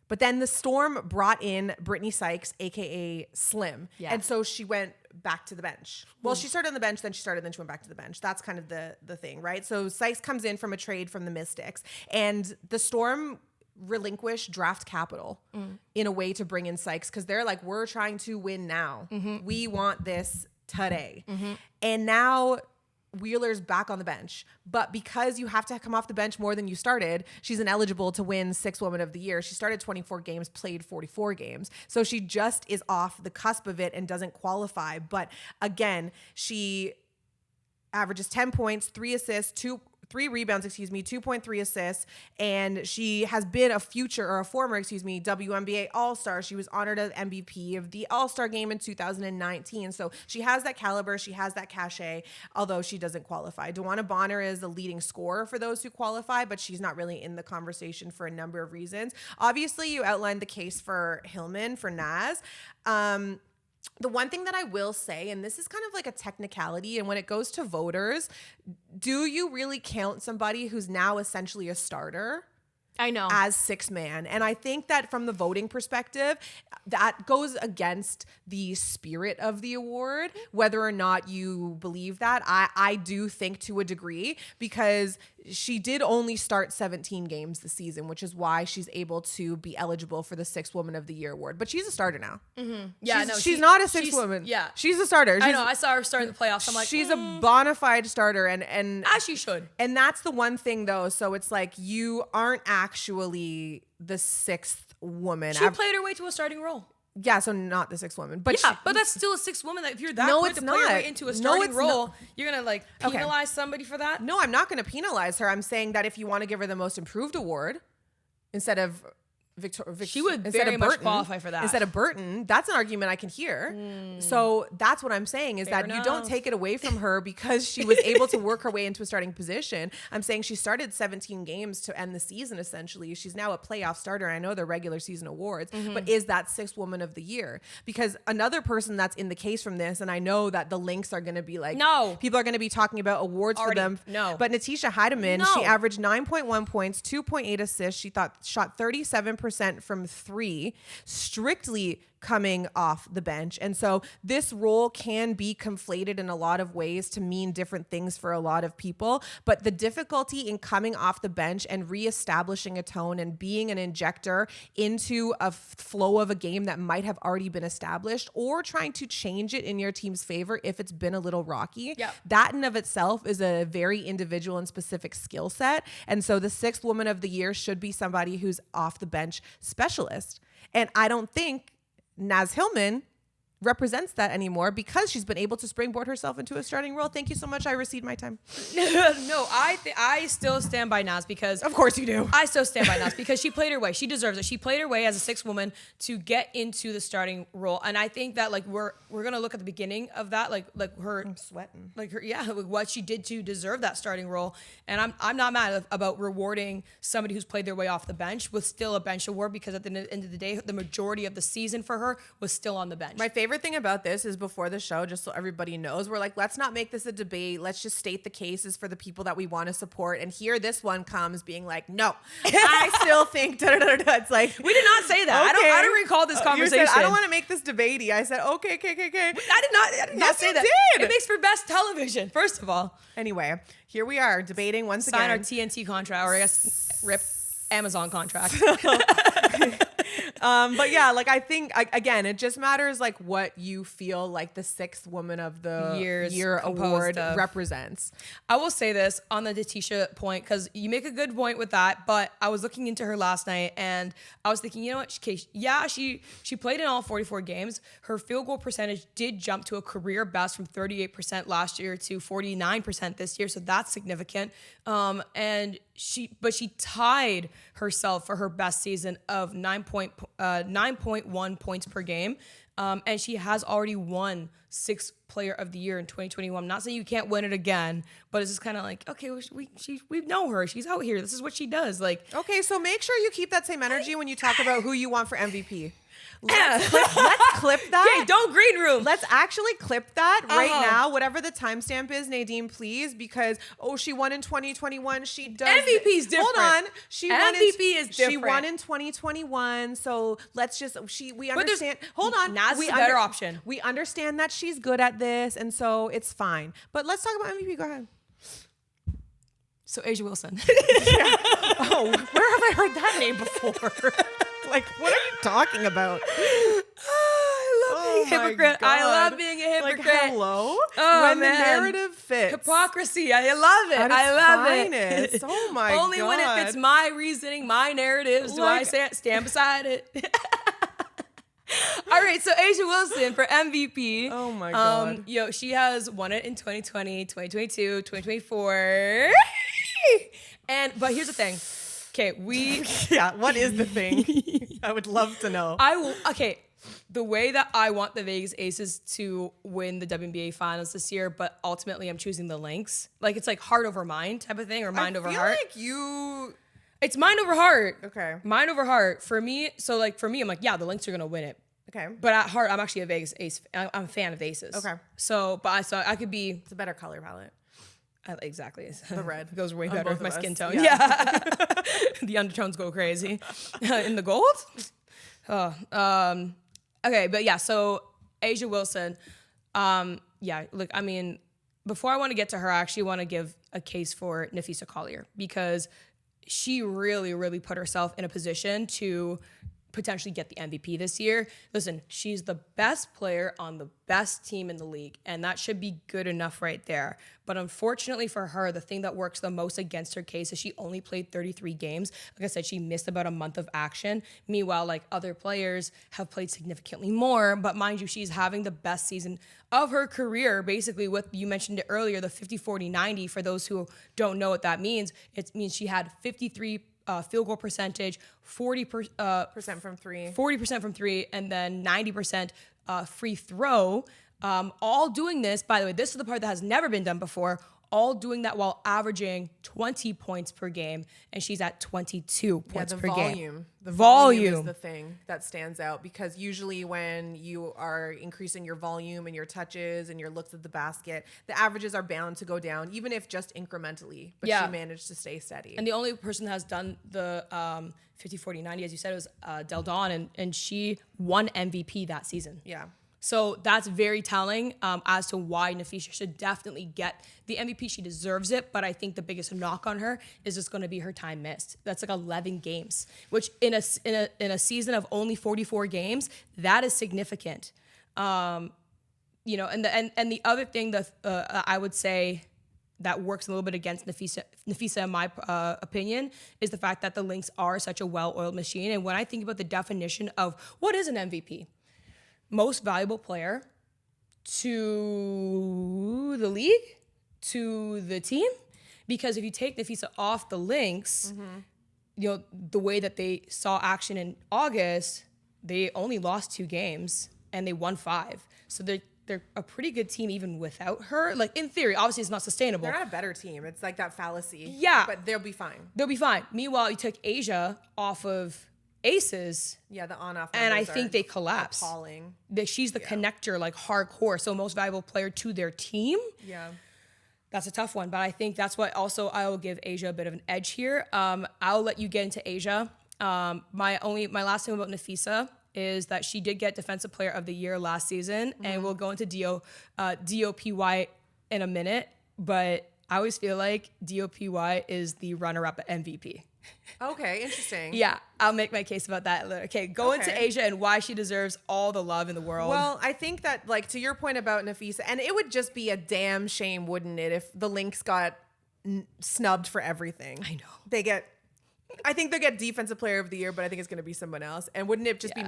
But then the Storm brought in Brittany Sykes, aka Slim. Yeah. And so she went back to the bench. Well, she started on the bench, then she went back to the bench. That's kind of the thing, right? So Sykes comes in from a trade from the Mystics, and the Storm relinquish draft capital in a way to bring in Sykes, because they're like, we're trying to win now. We want this today. And now Wheeler's back on the bench, but because you have to come off the bench more than you started, she's ineligible to win 6th Woman of the Year. She started 24 games, played 44 games. So she just is off the cusp of it and doesn't qualify. But again, she averages 10 points, 3 assists, 3 rebounds, 2.3 assists. And she has been a former WNBA All-Star. She was honored as MVP of the All-Star game in 2019. So she has that caliber. She has that cachet, although she doesn't qualify. DeWanna Bonner is the leading scorer for those who qualify, but she's not really in the conversation for a number of reasons. Obviously, you outlined the case for Hillman, for Naz. The one thing that I will say, and this is kind of like a technicality, and when it goes to voters, do you really count somebody who's now essentially a starter I know. as sixth man? And I think that from the voting perspective, that goes against the spirit of the award, whether or not you believe that. I do think to a degree, because she did only start 17 games this season, which is why she's able to be eligible for the Sixth Woman of the Year award. But she's a starter now. Yeah, She's not a sixth woman. Yeah. She's a starter. I know. I saw her start in the playoffs. I'm like, she's a bona fide starter, and as she should. and that's the one thing though. So it's like you aren't actually the sixth woman. She played her way to a starting role. Yeah, so not the sixth woman, but Yeah, but that's still a sixth woman. That if you're that No, quick it's to play your not. way into a No, starting it's role, not. you're gonna like Okay. penalize somebody for that. no, I'm not going to penalize her. I'm saying that if you want to give her the most improved award instead of She would instead very of much Burton, qualify for that. Instead of Burton, that's an argument I can hear. So that's what I'm saying is Fair that you don't enough. take it away from her because she was able to work her way into a starting position. I'm saying she started 17 games to end the season, essentially. She's now a playoff starter. I know they're regular season awards, but is that sixth woman of the year? Because another person that's in the case from this, and I know that the links are going to be like, No. people are going to be talking about awards Already, for them. no. But Natisha Heidemann, No. she averaged 9.1 points, 2.8 assists. She shot 37% from three, strictly coming off the bench. And so this role can be conflated in a lot of ways to mean different things for a lot of people. But the difficulty in coming off the bench and reestablishing a tone and being an injector into a flow of a game that might have already been established, or trying to change it in your team's favor if it's been a little rocky, Yep. that in of itself is a very individual and specific skill set. And so the sixth woman of the year should be somebody who's off the bench specialist. And I don't think Naz Hillman represents that anymore because she's been able to springboard herself into a starting role. Thank you so much. I received my time. No, I still stand by Naz because Of course you do. I still stand by Naz because she played her way. She deserves it. She played her way as a sixth woman to get into the starting role. And I think that like we're gonna look at the beginning of that, like her I'm sweating. like her, yeah, like what she did to deserve that starting role. And I'm not mad about rewarding somebody who's played their way off the bench with still a bench award, because at the end of the day, the majority of the season for her was still on the bench. My favorite thing about this is before the show, just so everybody knows, we're like, let's not make this a debate. Let's just state the cases for the people that we want to support. And here this one comes being like, no, I still think da, da, da, da. It's like, We did not say that. okay. I don't recall this You conversation. said, I don't want to make this debatey. I said, okay. I did not Yes, say you that. did. It makes for best television, first of all. Anyway, here we are debating once Sign our again. TNT contract, or I guess RIP Amazon contract. But yeah, like I think again, it just matters like what you feel like the sixth woman of the year composed award of. represents. I will say this on the Natisha point, because you make a good point with that, but I was looking into her last night and I was thinking, you know what, she played in all 44 games. Her field goal percentage did jump to a career best from 38% last year to 49% this year, so that's significant. And she tied herself for her best season of 9.1 points per game. And she has already won Sixth Player of the Year in 2021. I'm not saying you can't win it again, but it's just kind of like, okay, we know her. She's out here. This is what she does. Like, Okay, so make sure you keep that same energy when you talk about who you want for MVP. Let's clip that. okay, don't green room. Let's actually clip that right Uh-huh. now, whatever the timestamp is, Nadine, please, because she won in 2021. She does. MVP is different. Hold on, she won. MVP is She different. won in 2021. So let's just we understand. Hold on, Naz we is a better option. We understand that she's good at this, and so it's fine. But let's talk about MVP. Go ahead. So Asia Wilson. Oh, where have I heard that name before? Like, what are you talking about? I love being a my hypocrite. I God. love being a hypocrite. Like, hello? Oh, when man. the narrative fits. Hypocrisy. I love it. At its I love finest. it. Oh my Only when it God. fits my reasoning, my narratives, do I Like- stand beside it. All right, so Asia Wilson for MVP. Oh my God. She has won it in 2020, 2022, 2024. But here's the thing. Okay, Yeah, what is the thing? I would love to know. the way that I want the Vegas Aces to win the WNBA finals this year, but ultimately I'm choosing the Lynx. Like, it's like heart over mind type of thing, or mind over I feel heart. like you... It's mind over heart. Okay. Mind over heart. For me, I'm like, yeah, the Lynx are going to win it. Okay. But at heart, I'm actually a Vegas Ace. I'm a fan of the Aces. Okay. So I could be. It's a better color palette. Exactly. The red goes way on better both with my of skin us. tone. Yeah. Yeah. The undertones go crazy. In the gold? Okay, but yeah, so Asia Wilson, yeah, look, I mean, before I want to get to her, I actually want to give a case for Nafisa Collier because she really, really put herself in a position to potentially get the MVP this year. Listen, she's the best player on the best team in the league, and that should be good enough right there. But unfortunately for her, the thing that works the most against her case is she only played 33 games. Like I said, she missed about a month of action. Meanwhile, like other players have played significantly more, but mind you, she's having the best season of her career, basically with, you mentioned it earlier, the 50-40-90. For those who don't know what that means, it means she had 53 field goal percentage, 40% from three, 40% from three, and then 90% free throw. All doing this, by the way, this is the part that has never been done before, all doing that while averaging 20 points per game, and she's at 22 points per game. The volume is the thing that stands out, because usually when you are increasing your volume and your touches and your looks at the basket, the averages are bound to go down, even if just incrementally. But she managed to stay steady. And the only person that has done the 50-40-90, as you said, was Del Don, and she won MVP that season. Yeah. So that's very telling as to why Nafisa should definitely get the MVP. She deserves it, but I think the biggest knock on her is just going to be her time missed. That's like 11 games, which in a season of only 44 games, that is significant. And the other thing that I would say that works a little bit against Nafisa, in my opinion, is the fact that the Lynx are such a well-oiled machine. And when I think about the definition of what is an MVP, most valuable player to the league, to the team, because if you take Nafisa off the Lynx, the way that they saw action in August, they only lost 2 games and they won 5. So they're a pretty good team even without her. Like, in theory, obviously it's not sustainable. They're not a better team. It's like that fallacy. Yeah. But they'll be fine. They'll be fine. Meanwhile, you took Asia off of Aces. Yeah, the on-off and I think they collapse. Appalling. She's the connector, like hardcore. So most valuable player to their team. Yeah. That's a tough one, but I think that's what also I will give Asia a bit of an edge here. I'll let you get into Asia. My last thing about Nafisa is that she did get Defensive Player of the Year last season, and we'll go into DOPY in a minute, but I always feel like DOPY is the runner-up at MVP. Okay, interesting. Yeah, I'll make my case about that later. Okay, go into Asia and why she deserves all the love in the world. Well, I think that, like, to your point about Nafisa, and it would just be a damn shame, wouldn't it, if the Lynx got snubbed for everything. I know. I think they'll get Defensive Player of the Year, but I think it's going to be someone else. And wouldn't it just be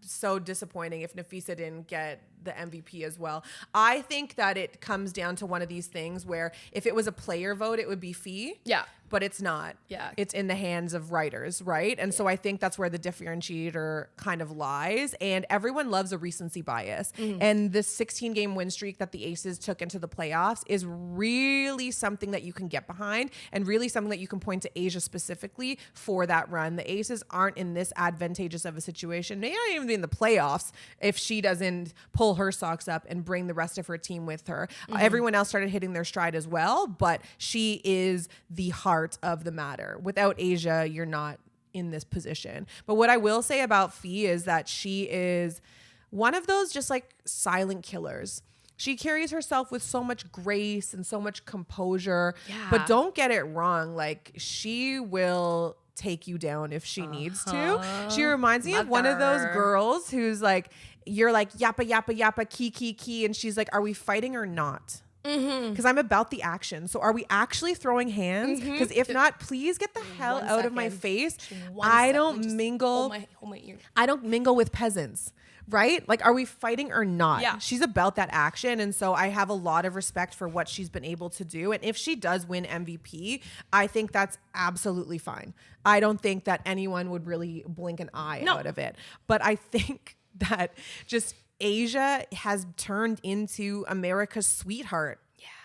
so disappointing if Nafisa didn't get the MVP as well? I think that it comes down to one of these things where if it was a player vote, it would be Fee. Yeah. But it's not. Yeah. It's in the hands of writers, right? And so I think that's where the differentiator kind of lies. And everyone loves a recency bias. And this 16-game win streak that the Aces took into the playoffs is really something that you can get behind, and really something that you can point to Asia specifically for that run. The Aces aren't in this advantageous of a situation. They aren't even in the playoffs if she doesn't pull her socks up and bring the rest of her team with her. Everyone else started hitting their stride as well, but she is the heart of the matter. Without Asia, you're not in this position. But what I will say about Fee is that she is one of those just like silent killers. She carries herself with so much grace and so much composure. Yeah. But don't get it wrong. Like, she will take you down if she needs to. She reminds me of one of those girls who's like, you're like, yappa, yappa, yappa, key. And she's like, are we fighting or not? Because I'm about the action. So are we actually throwing hands? Because if not, please get the hell out of my face. I don't mingle. Hold my ear. I don't mingle with peasants. Right? Like, are we fighting or not? Yeah. She's about that action. And so I have a lot of respect for what she's been able to do. And if she does win MVP, I think that's absolutely fine. I don't think that anyone would really blink an eye out of it. But I think that just Asia has turned into America's sweetheart.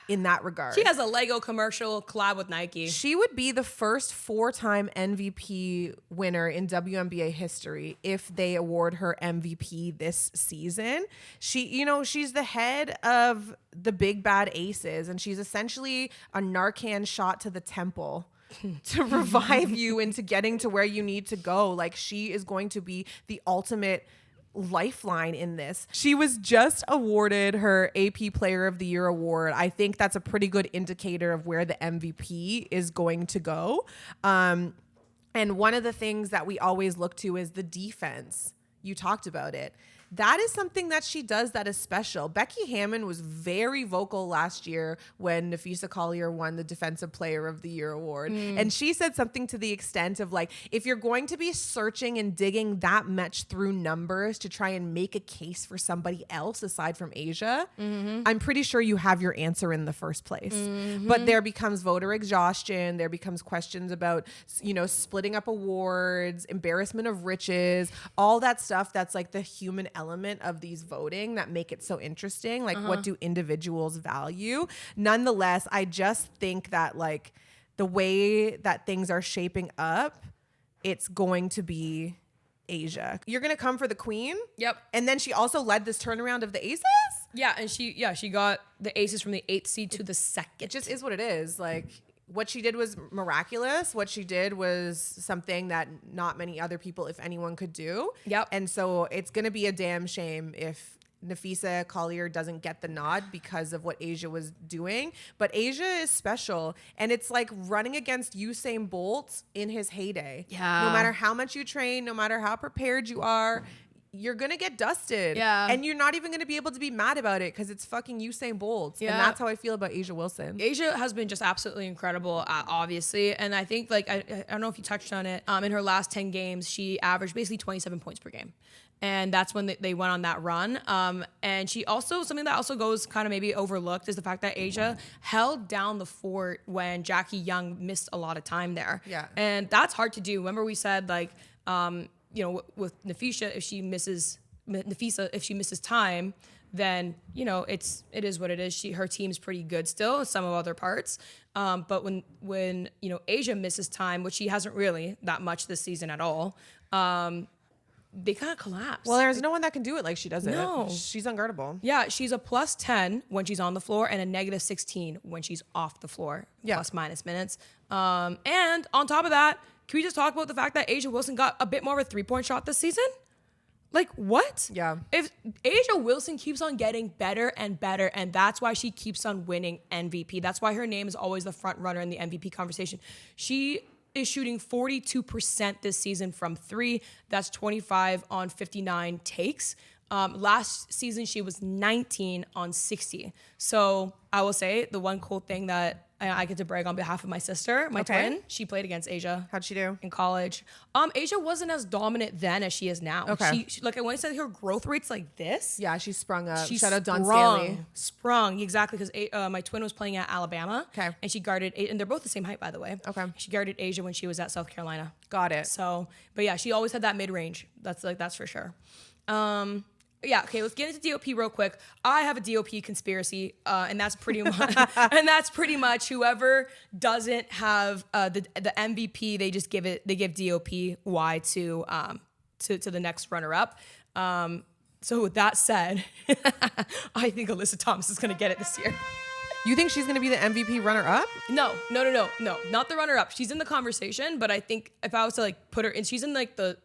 in that regard. She has a Lego commercial collab with Nike. She would be the first 4-time MVP winner in WNBA history if they award her MVP this season. She's the head of the big bad aces, and she's essentially a Narcan shot to the temple to revive you into getting to where you need to go. Like, she is going to be the ultimate lifeline in this. She was just awarded her AP Player of the Year award. I think that's a pretty good indicator of where the MVP is going to go. And one of the things that we always look to is the defense. You talked about it. That is something that she does that is special. Becky Hammon was very vocal last year when Nafisa Collier won the Defensive Player of the Year award. And she said something to the extent of like, if you're going to be searching and digging that much through numbers to try and make a case for somebody else aside from Asia, I'm pretty sure you have your answer in the first place. But there becomes voter exhaustion. There becomes questions about, splitting up awards, embarrassment of riches, all that stuff that's like the human element of these voting that make it so interesting. Like, what do individuals value? Nonetheless, I just think that like the way that things are shaping up, it's going to be Asia. You're going to come for the queen? Yep. And then she also led this turnaround of the aces? Yeah, and she got the aces from the 8th seed to the 2nd. It just is what it is. Like, what she did was miraculous. What she did was something that not many other people, if anyone, could do. Yep. And so it's going to be a damn shame if Nafisa Collier doesn't get the nod because of what Asia was doing. But Asia is special. And it's like running against Usain Bolt in his heyday. Yeah. No matter how much you train, no matter how prepared you are, you're going to get dusted. Yeah. And you're not even going to be able to be mad about it because it's fucking Usain Bolt. Yeah. And that's how I feel about Asia Wilson. Asia has been just absolutely incredible, obviously. And I think, like, I don't know if you touched on it. In her last 10 games, she averaged basically 27 points per game. And that's when they went on that run. And she also, something that also goes kind of maybe overlooked is the fact that Asia held down the fort when Jackie Young missed a lot of time there. Yeah. And that's hard to do. Remember we said, like, with Nafisa, if she misses time, then it is what it is. Her team's pretty good still, some of other parts. But when Asia misses time, which she hasn't really that much this season at all, they kind of collapse. Well, there's no one that can do it like she does it. No. She's unguardable. Yeah, she's a +10 when she's on the floor and a -16 when she's off the floor, plus minus minutes. And on top of that, can we just talk about the fact that Asia Wilson got a bit more of a 3-point shot this season? Like, what? Yeah. If Asia Wilson keeps on getting better and better, and that's why she keeps on winning MVP. That's why her name is always the front runner in the MVP conversation. She is shooting 42% this season from 3. That's 25 on 59 takes. Last season, she was 19 on 60. So I will say the one cool thing that I get to brag on behalf of my sister, my twin, she played against Asia. How'd she do? In college. Asia wasn't as dominant then as she is now. Okay. She like, when I said her growth rate's like this. Yeah, she sprung up. She Shout out Don Stanley. Sprung, exactly, because my twin was playing at Alabama. Okay. And she guarded, and they're both the same height, by the way. Okay. She guarded Asia when she was at South Carolina. Got it. So, but yeah, she always had that mid-range. That's for sure. Yeah, okay, let's get into DOP real quick. I have a DOP conspiracy, and that's pretty much whoever doesn't have the MVP, they give DOP to the next runner-up. So with that said, I think Alyssa Thomas is gonna get it this year. You think she's going to be the MVP runner-up? No, not the runner-up. She's in the conversation, but I think if I was to like put her in, she's in like the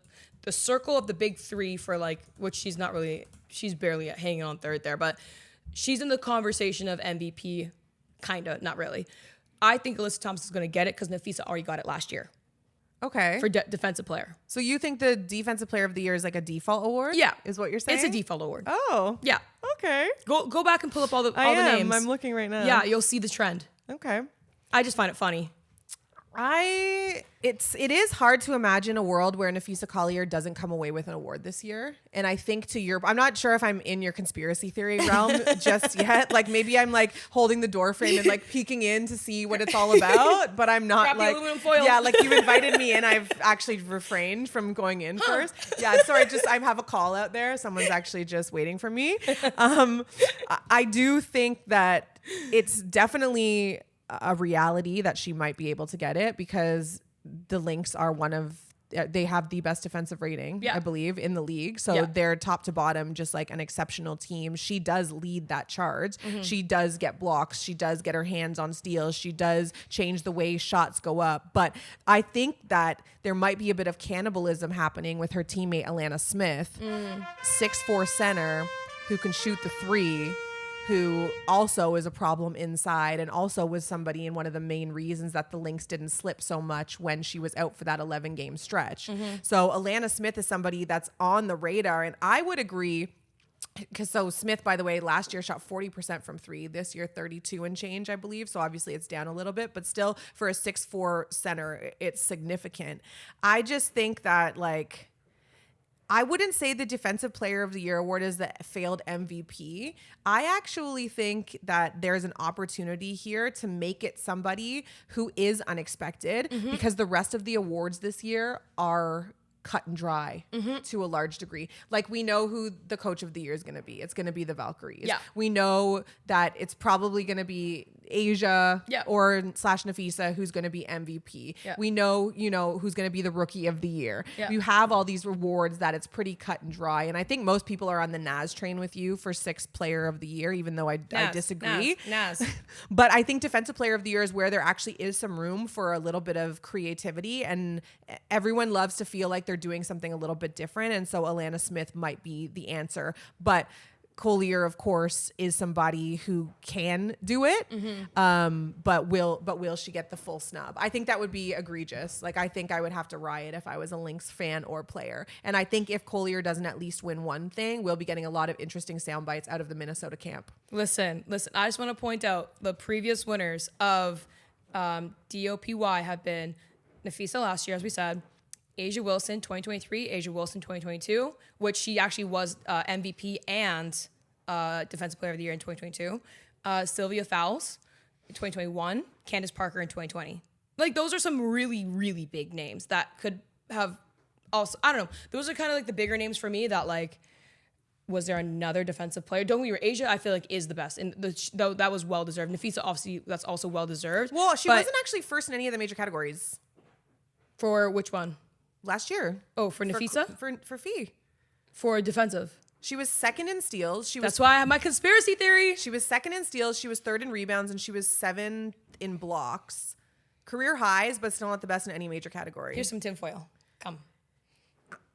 circle of the big 3 for like, which she's not really, she's barely hanging on third there, but she's in the conversation of MVP, kind of, not really. I think Alyssa Thomas is going to get it because Nafisa already got it last year. Okay. For defensive player. So you think the Defensive Player of the Year is like a default award? Yeah. Is what you're saying? It's a default award. Oh. Yeah. Okay. Go back and pull up all the names. I'm looking right now. Yeah, you'll see the trend. Okay. I just find it funny. It is hard to imagine a world where Nafisa Collier doesn't come away with an award this year. And I think I'm not sure if I'm in your conspiracy theory realm just yet. Like maybe I'm like holding the door frame and like peeking in to see what it's all about, but I'm not. Grab like the aluminum foil. Yeah, like you invited me in. I've actually refrained from going in first. Yeah, sorry, I have a call out there. Someone's actually just waiting for me. I do think that it's definitely a reality that she might be able to get it because the Lynx are they have the best defensive rating, I believe, in the league. So they're top to bottom, just like an exceptional team. She does lead that charge. She does get blocks. She does get her hands on steals. She does change the way shots go up. But I think that there might be a bit of cannibalism happening with her teammate, Alana Smith, 6'4" center who can shoot the three, who also is a problem inside and also was somebody in one of the main reasons that the Lynx didn't slip so much when she was out for that 11-game stretch. So Alana Smith is somebody that's on the radar. And I would agree, because Smith, by the way, last year shot 40% from three. This year, 32 and change, I believe. So obviously it's down a little bit, but still for a 6'4" center, it's significant. I just think that I wouldn't say the Defensive Player of the Year award is the failed MVP. I actually think that there's an opportunity here to make it somebody who is unexpected because the rest of the awards this year are cut and dry to a large degree. Like, we know who the Coach of the Year is going to be. It's going to be the Valkyries. Yeah. We know that it's probably going to be Asia or / Nafisa who's going to be MVP. Yeah. We know, who's going to be the Rookie of the Year. Yeah. You have all these rewards that it's pretty cut and dry. And I think most people are on the Naz train with you for 6th Player of the Year, even though I disagree. Naz. But I think Defensive Player of the Year is where there actually is some room for a little bit of creativity, and everyone loves to feel like they're doing something a little bit different. And so Alana Smith might be the answer. But Collier, of course, is somebody who can do it, but will she get the full snub? I think that would be egregious. I think I would have to riot if I was a Lynx fan or player. And I think if Collier doesn't at least win one thing, we'll be getting a lot of interesting sound bites out of the Minnesota camp. Listen. I just want to point out the previous winners of DOPY have been Nafisa last year, as we said, Asia Wilson 2023, Asia Wilson 2022, which she actually was MVP and Defensive Player of the Year in 2022. Sylvia Fowles in 2021, Candace Parker in 2020. Those are some really, really big names that could have also, I don't know, those are kind of the bigger names for me that was there another defensive player? Don't we were Asia, I feel is the best. And though that was well deserved. Nafisa, obviously, that's also well deserved. Well, she wasn't actually first in any of the major categories. For which one? Last year. Oh, for Nafisa? For Fee. For defensive. She was second in steals. That's why I have my conspiracy theory. She was second in steals. She was third in rebounds, and she was 7th in blocks. Career highs, but still not the best in any major category. Here's some tinfoil. Come.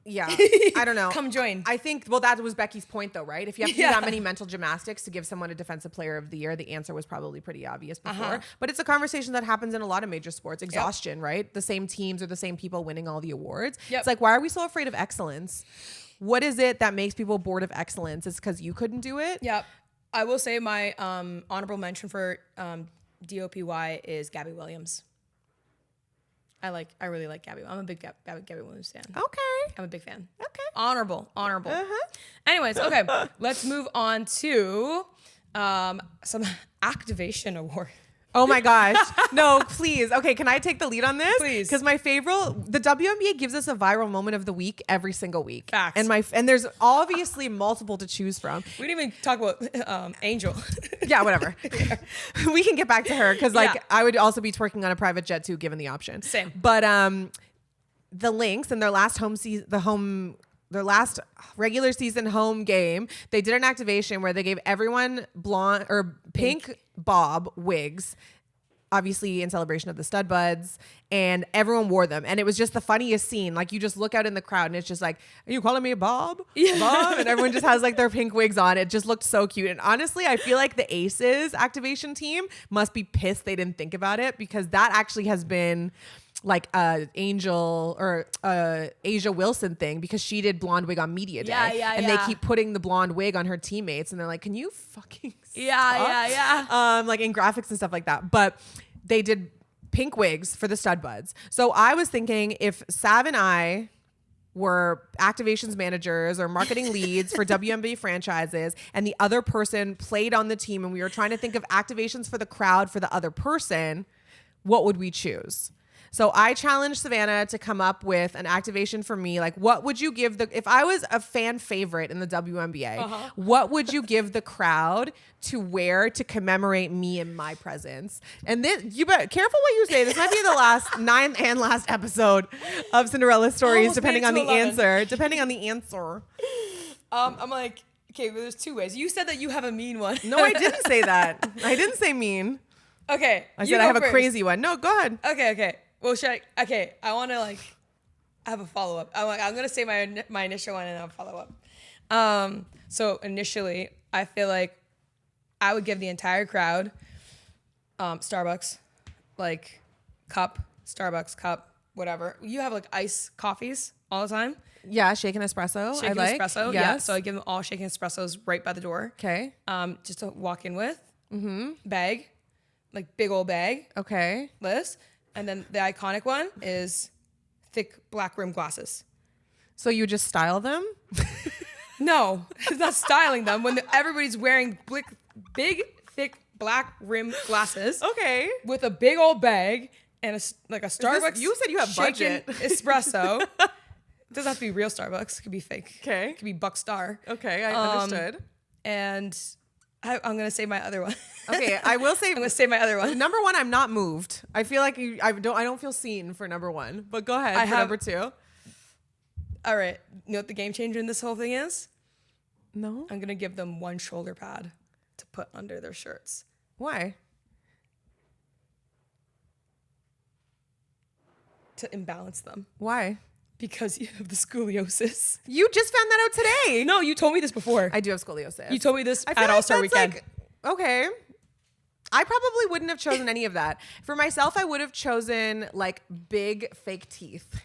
Yeah, I don't know. Come join. I think, that was Becky's point though, right? If you have to do that many mental gymnastics to give someone a Defensive Player of the Year, the answer was probably pretty obvious before. But it's a conversation that happens in a lot of major sports. Exhaustion, right? The same teams or the same people winning all the awards. It's why are we so afraid of excellence? What is it that makes people bored of excellence? It's because you couldn't do it? Yep. I will say my honorable mention for DOPY is Gabby Williams. I really like Gabby. I'm a big Gabby Williams fan. Okay. I'm a big fan. Okay. Honorable. Anyways, okay. Let's move on to some activation award. Oh my gosh. No, please. Okay, can I take the lead on this? Please. Because my favorite, the WNBA gives us a viral moment of the week every single week. Facts. And there's obviously multiple to choose from. We didn't even talk about Angel. Yeah, whatever. We can get back to her because I would also be twerking on a private jet too, given the option. Same. But the Lynx in their last their last regular season home game, they did an activation where they gave everyone blonde or pink bob wigs, obviously in celebration of the stud buds, and everyone wore them. And it was just the funniest scene. You just look out in the crowd and it's just are you calling me Bob? Yeah. Bob? And everyone just has their pink wigs on. It just looked so cute. And honestly, I feel like the Aces activation team must be pissed they didn't think about it, because that actually has been Angel or Asia Wilson thing, because she did blonde wig on media day. And they keep putting the blonde wig on her teammates, and they're like, can you fucking stop? In graphics and stuff like that. But they did pink wigs for the stud buds. So I was thinking, if Sav and I were activations managers or marketing leads for WNBA franchises, and the other person played on the team, and we were trying to think of activations for the crowd for the other person, what would we choose? So I challenged Savannah to come up with an activation for me. Like, what would you give if I was a fan favorite in the WNBA, what would you give the crowd to wear to commemorate me and my presence? And this, you better careful what you say. This might be the ninth and last episode of Cinderella Stories, depending on the answer. Depending on the answer. I'm like, okay, well, there's two ways. You said that you have a mean one. No, I didn't say that. I didn't say mean. Okay. I said I have a crazy one. No, go ahead. Okay. Well, I want to have a follow up. I'm gonna say my initial one and then I'll follow up. So initially, I feel like I would give the entire crowd, Starbucks, Starbucks cup, whatever. You have iced coffees all the time. Yeah, shaken espresso. Espresso. Yes. Yeah. So I give them all shaken espressos right by the door. Okay. Just to walk in with. Bag, big old bag. Okay. List. And then the iconic one is thick black rim glasses. So you just style them? No, it's not styling them when everybody's wearing big, thick black rim glasses. Okay. With a big old bag and a Starbucks. You said you have budget. Espresso. It doesn't have to be real Starbucks. It could be fake. Okay. It could be Buck Star. Okay, I understood. And I'm gonna say my other one. Okay, I will say. I'm gonna say my other one. Number one, I'm not moved. I feel like I don't feel seen for number one. But go ahead for number two. All right. You know what the game changer in this whole thing is? No. I'm gonna give them one shoulder pad to put under their shirts. Why? To imbalance them. Why? Because you have the scoliosis. You just found that out today. No, you told me this before. I do have scoliosis. You told me this at All-Star Weekend. Okay. I probably wouldn't have chosen any of that. For myself, I would have chosen big fake teeth.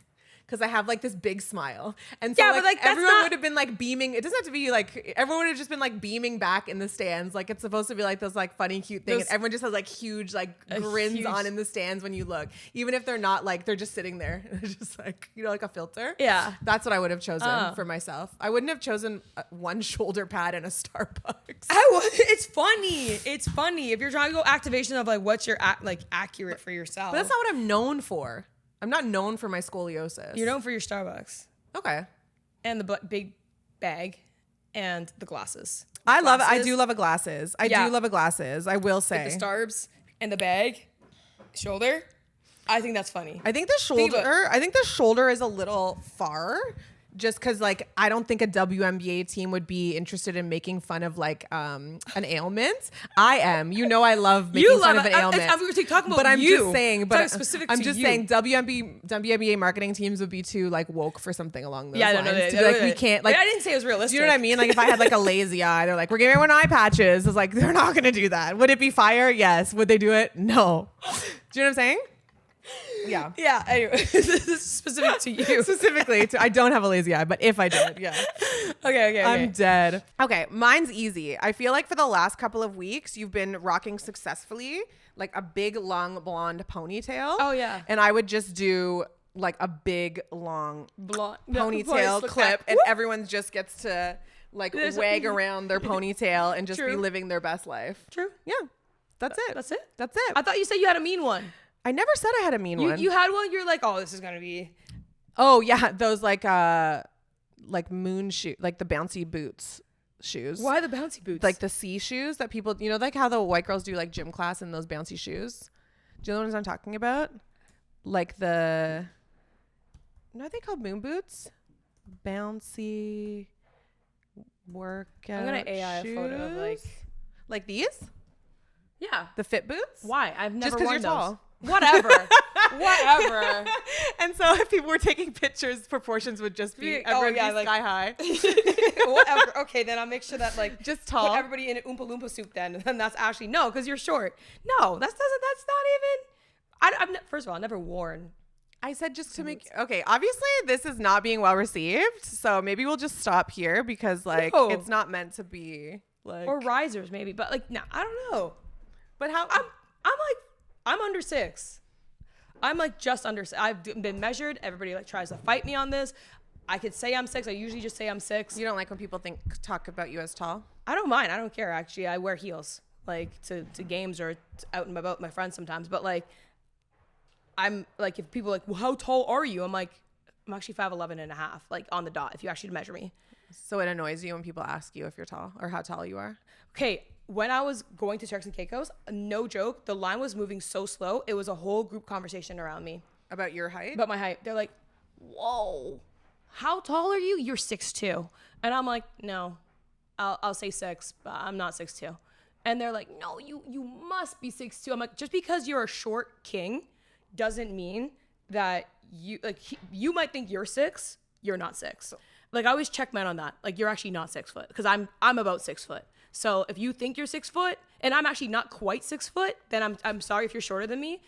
Because I have this big smile. And so everyone would have been beaming. It doesn't have to be everyone would have just been beaming back in the stands. It's supposed to be those funny, cute things. And everyone just has huge grins on in the stands when you look. Even if they're not they're just sitting there. They're just a filter. Yeah. That's what I would have chosen for myself. I wouldn't have chosen one shoulder pad and a Starbucks. It's funny. It's funny. If you're trying to go activation of what's your accurate for yourself. But that's not what I'm known for. I'm not known for my scoliosis. You're known for your Starbucks. Okay. And the big bag and the glasses. I love it. I do love a glasses. I do love a glasses. I will say. The Starbs and the bag, shoulder. I think that's funny. I think the shoulder is a little far. Just because, I don't think a WNBA team would be interested in making fun of an ailment. I am. I love making fun of an ailment. I'm talking about but I'm you. just saying. But specific I'm to just you. saying WNBA marketing teams would be too woke for something along those lines. No, we can't. I didn't say it was realistic. Do you know what I mean? If I had a lazy eye, they're we're giving everyone eye patches. It's they're not gonna do that. Would it be fire? Yes. Would they do it? No. Do you know what I'm saying? Yeah. Yeah. Anyway, this is specific to you. Specifically I don't have a lazy eye, but if I did, yeah. Okay. I'm dead. Okay. Mine's easy. I feel for the last couple of weeks, you've been rocking successfully a big, long, blonde ponytail. Oh, yeah. And I would just do a big, long blonde ponytail clip and everyone just gets to wag around their ponytail and just be living their best life. True. Yeah. That's it. That's it? That's it. I thought you said you had a mean one. I never said I had a mean one. You had one. You're oh, this is gonna be. Oh yeah, those moon shoe, the bouncy boots shoes. Why the bouncy boots? The C shoes that people, how the white girls do gym class in those bouncy shoes. Do you know the ones I'm talking about? No, are they called moon boots? Bouncy workout. I'm gonna AI shoes? a photo of these. Yeah. The fit boots. Why? I've never just because worn you're those. tall. Whatever. Whatever. And so if people were taking pictures, proportions would just be sky high. Whatever. Okay, then I'll make sure that just tall. Put everybody in an Oompa Loompa suit then. And that's actually no, because you're short. No, that's not even. First of all, I've never worn. I said just to make okay. Obviously, this is not being well received, so maybe we'll just stop here because it's not meant to be or risers maybe, but no, I don't know. But how I'm under 6. I'm just under 6. I've been measured. Everybody tries to fight me on this. I could say I'm 6. I usually just say I'm 6. You don't like when people talk about you as tall? I don't mind. I don't care actually. I wear heels to games or out and about with my friends sometimes. But I'm like, if people are like, well, how tall are you? I'm like, I'm actually 5'11" and a half, like on the dot, if you actually measure me. So it annoys you when people ask you if you're tall or how tall you are? Okay, when I was going to Turks and Caicos, no joke, the line was moving so slow. It was a whole group conversation around me. About your height? About my height. They're like, whoa, how tall are you? You're 6'2". And I'm like, no, I'll say 6, but I'm not 6'2". And they're like, no, you must be 6'2". I'm like, just because you're a short king doesn't mean that you might think you're 6, you're not 6. Like, I always check men on that. Like, you're actually not 6 foot, because I'm about 6 foot. So if you think you're 6 foot and I'm actually not quite 6 foot, then I'm sorry if you're shorter than me.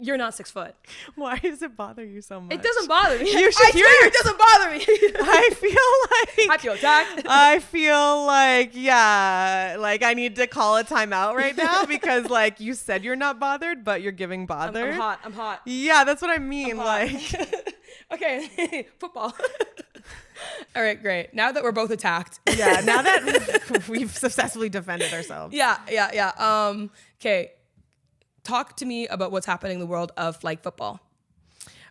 You're not 6 foot. Why does it bother you so much? It doesn't bother me. You should hear it doesn't bother me. I feel attacked. I feel like, yeah, like I need to call a timeout right now because like you said you're not bothered, but you're giving bother. I'm hot. Yeah, that's what I mean. Like, okay, football. All right, great. Now that we're both attacked. Yeah, now that we've successfully defended ourselves. Yeah. Okay. Talk to me about what's happening in the world of flag football.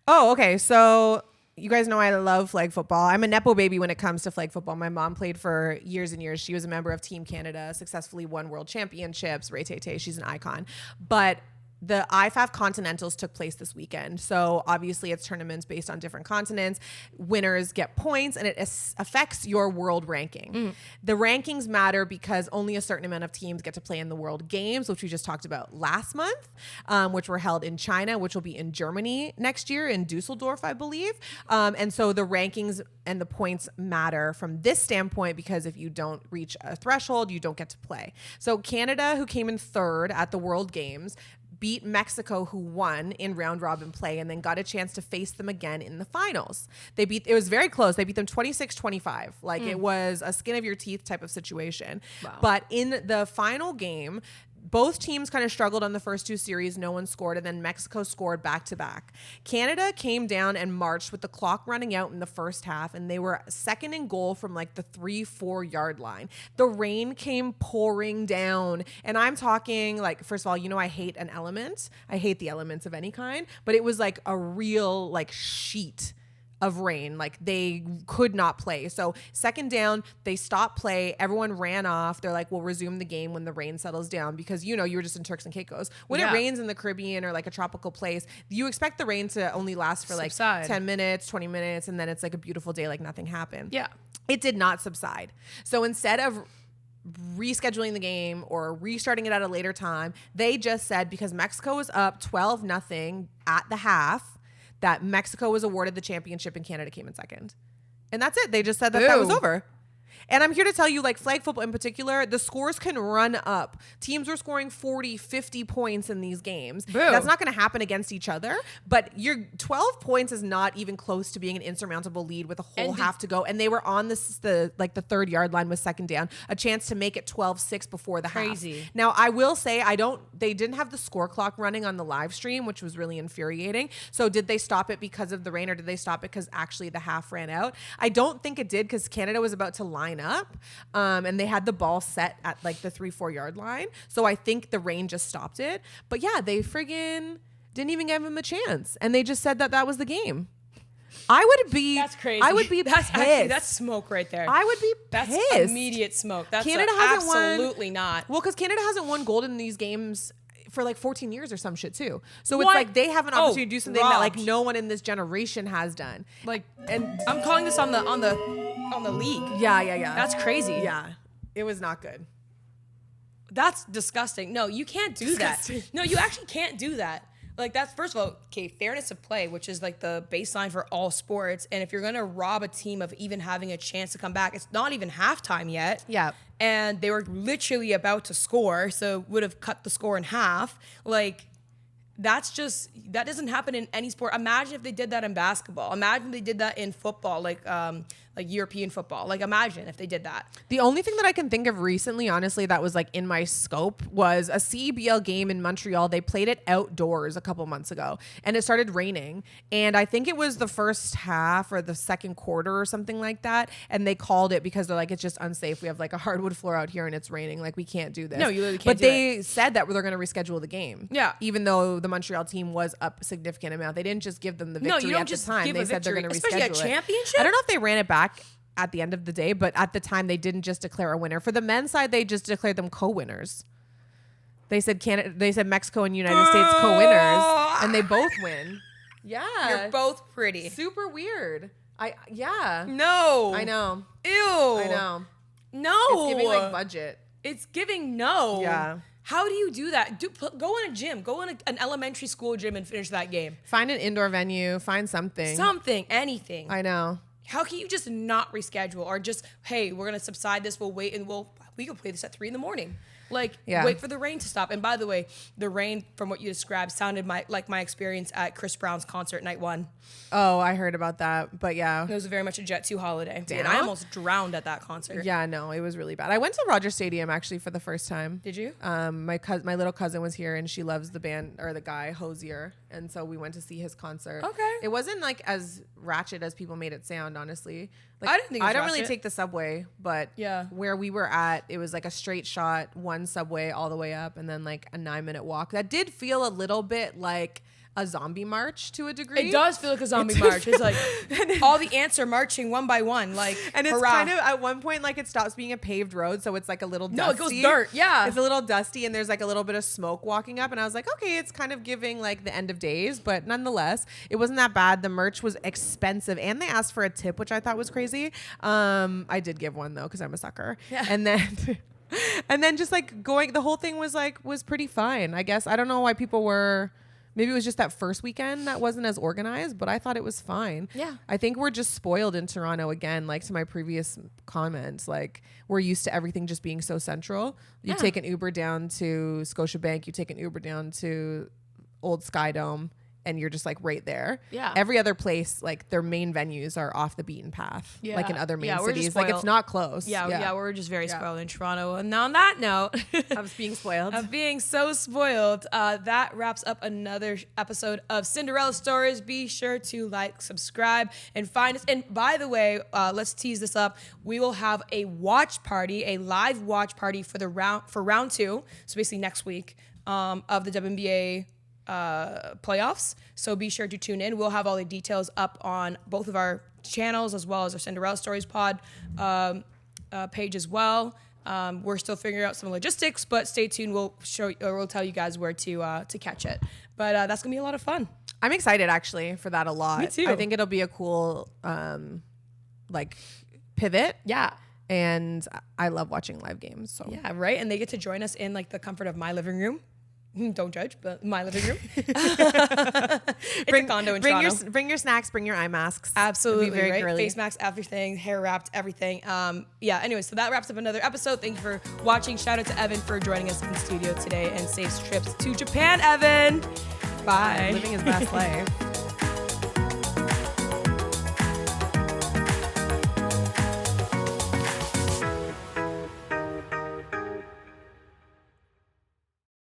Oh, okay. So you guys know I love flag football. I'm a Nepo baby when it comes to flag football. My mom played for years and years. She was a member of Team Canada, successfully won world championships. Ray Tay, she's an icon. But the IFAF Continentals took place this weekend. So obviously it's tournaments based on different continents. Winners get points and it affects your world ranking. The rankings matter because only a certain amount of teams get to play in the World Games, which we just talked about last month, which were held in China, which will be in Germany next year in Dusseldorf, I believe. And so the rankings and the points matter from this standpoint because if you don't reach a threshold, you don't get to play. So Canada, who came in third at the World Games, beat Mexico, who won in round robin play and then got a chance to face them again in the finals. It was very close. They beat them 26-25. Like it was a skin of your teeth type of situation. Wow. But in the final game, both teams kind of struggled on the first two series. No one scored, and then Mexico scored back to back. Canada came down and marched with the clock running out in the first half, and they were second in goal from like the 3-4 yard line. The rain came pouring down, and I'm talking like, first of all, you know, I hate an element. I hate the elements of any kind, but it was like a real like sheet of rain. Like they could not play. So second down, they stopped play. Everyone ran off. They're like, we'll resume the game when the rain settles down because, you know, you were just in Turks and Caicos. When it rains in the Caribbean or like a tropical place, you expect the rain to only last for like 10 minutes, 20 minutes. And then it's like a beautiful day, like nothing happened. Yeah. It did not subside. So instead of rescheduling the game or restarting it at a later time, they just said because Mexico was up 12-0 at the half, that Mexico was awarded the championship and Canada came in second. And that's it. They just said that that was over. And I'm here to tell you, like flag football in particular, the scores can run up. Teams were scoring 40, 50 points in these games. Boo. That's not going to happen against each other. But your 12 points is not even close to being an insurmountable lead with a whole half to go. And they were on the third yard line with second down, a chance to make it 12-6 before the half. Now, I will say they didn't have the score clock running on the live stream, which was really infuriating. So did they stop it because of the rain or did they stop it because actually the half ran out? I don't think it did because Canada was about to line up and they had the ball set at like the 3-4 yard line. So I think the rain just stopped it. But yeah, they friggin' didn't even give him a chance. And they just said that was the game. That's crazy. I would be pissed. That's smoke right there. I would be pissed. That's immediate smoke. That's Canada hasn't absolutely not. Well, because Canada hasn't won gold in these games for like 14 years or some shit too. So it's like they have an opportunity to do something that like no one in this generation has done. Like, and I'm calling this on the league. Yeah. That's crazy. Yeah. It was not good. That's disgusting. No, you can't do that. No, you actually can't do that. Like that's, first of all, okay, fairness of play, which is like the baseline for all sports. And if you're going to rob a team of even having a chance to come back, it's not even halftime yet. Yeah. And they were literally about to score, so would have cut the score in half. Like, that doesn't happen in any sport. Imagine if they did that in basketball. Imagine they did that in football, like European football. Like, imagine if they did that. The only thing that I can think of recently, honestly, that was like in my scope was a CEBL game in Montreal. They played it outdoors a couple months ago and it started raining. And I think it was the first half or the second quarter or something like that. And they called it because they're like, it's just unsafe. We have like a hardwood floor out here and it's raining. Like, we can't do this. No, you literally can't But they said that they're going to reschedule the game. Yeah. Even though the Montreal team was up a significant amount. They didn't just give them the No, victory you don't at just the time. give They a said they're victory, going to especially reschedule a it. championship. I don't know if they ran it back at the end of the day, but at the time they didn't just declare a winner. For the men's side, they just declared them co-winners. They said Canada, they said Mexico and United States co-winners, and they both win. Yeah, You're both pretty. super weird. No. I know. Ew. I know. No. It's giving like budget. It's giving no. Yeah. How do you do that? Go in a gym. Go in an elementary school gym and finish that game. Find an indoor venue. Find something. Something. Anything. I know. How can you just not reschedule or just, hey, we're gonna subside this. We'll wait and we can play this at 3 a.m. Like, wait for the rain to stop. And by the way, the rain, from what you described, sounded like my experience at Chris Brown's concert night 1. Oh, I heard about that. But yeah. It was very much a Jet 2 holiday. Damn. And I almost drowned at that concert. Yeah, no, it was really bad. I went to Rogers Stadium actually for the first time. Did you? My little cousin was here and she loves the band or the guy Hosier, and so we went to see his concert. Okay. It wasn't like as ratchet as people made it sound, honestly. Like, I didn't think it was I don't really ratchet. take the subway, but where we were at, it was like a straight shot, one subway all the way up, and then like a 9-minute walk. That did feel a little bit like a zombie march to a degree. It does feel like a zombie march. It's like all the ants are marching one by one, like, and it's hurrah. kind of at one point like it stops being a paved road, so it's like a little dusty. No, it goes dirt. Yeah, it's a little dusty, and there's like a little bit of smoke walking up. And I was like, okay, it's kind of giving like the end of days, but nonetheless, it wasn't that bad. The merch was expensive, and they asked for a tip, which I thought was crazy. I did give one though because I'm a sucker. Yeah. And then. And then just like the whole thing was pretty fine. I guess I don't know why people were. Maybe it was just that first weekend that wasn't as organized, but I thought it was fine. Yeah. I think we're just spoiled in Toronto again, like to my previous comments. Like we're used to everything just being so central. You take an Uber down to Scotiabank, you take an Uber down to Old Sky Dome, and you're just like right there. Yeah. Every other place, like their main venues are off the beaten path. Yeah. Like in other main we're just cities. Like it's spoiled. not close. Yeah, we're just very spoiled in Toronto. And on that note, Of being spoiled. of being so spoiled, that wraps up another episode of Cinderella Stories. Be sure to like, subscribe, and find us. And by the way, let's tease this up. We will have a watch party, a live watch party for round 2. So basically next week of the WNBA playoffs. So be sure to tune in. We'll have all the details up on both of our channels as well as our Cinderella Stories pod page as well. We're still figuring out some logistics, but stay tuned. We'll tell you guys where to catch it. But that's gonna be a lot of fun. I'm excited actually for that a lot. Me too. I think it'll be a cool like pivot. Yeah. And I love watching live games. So Yeah, right. And they get to join us in like the comfort of my living room. Don't judge, but my living room. It's a condo in Toronto. Bring your snacks, bring your eye masks. Absolutely, It'll be very right? girly. Face masks, everything, hair wrapped, everything. Anyway, so that wraps up another episode. Thank you for watching. Shout out to Evan for joining us in the studio today, and safe trips to Japan, Evan. Bye. Living his best life.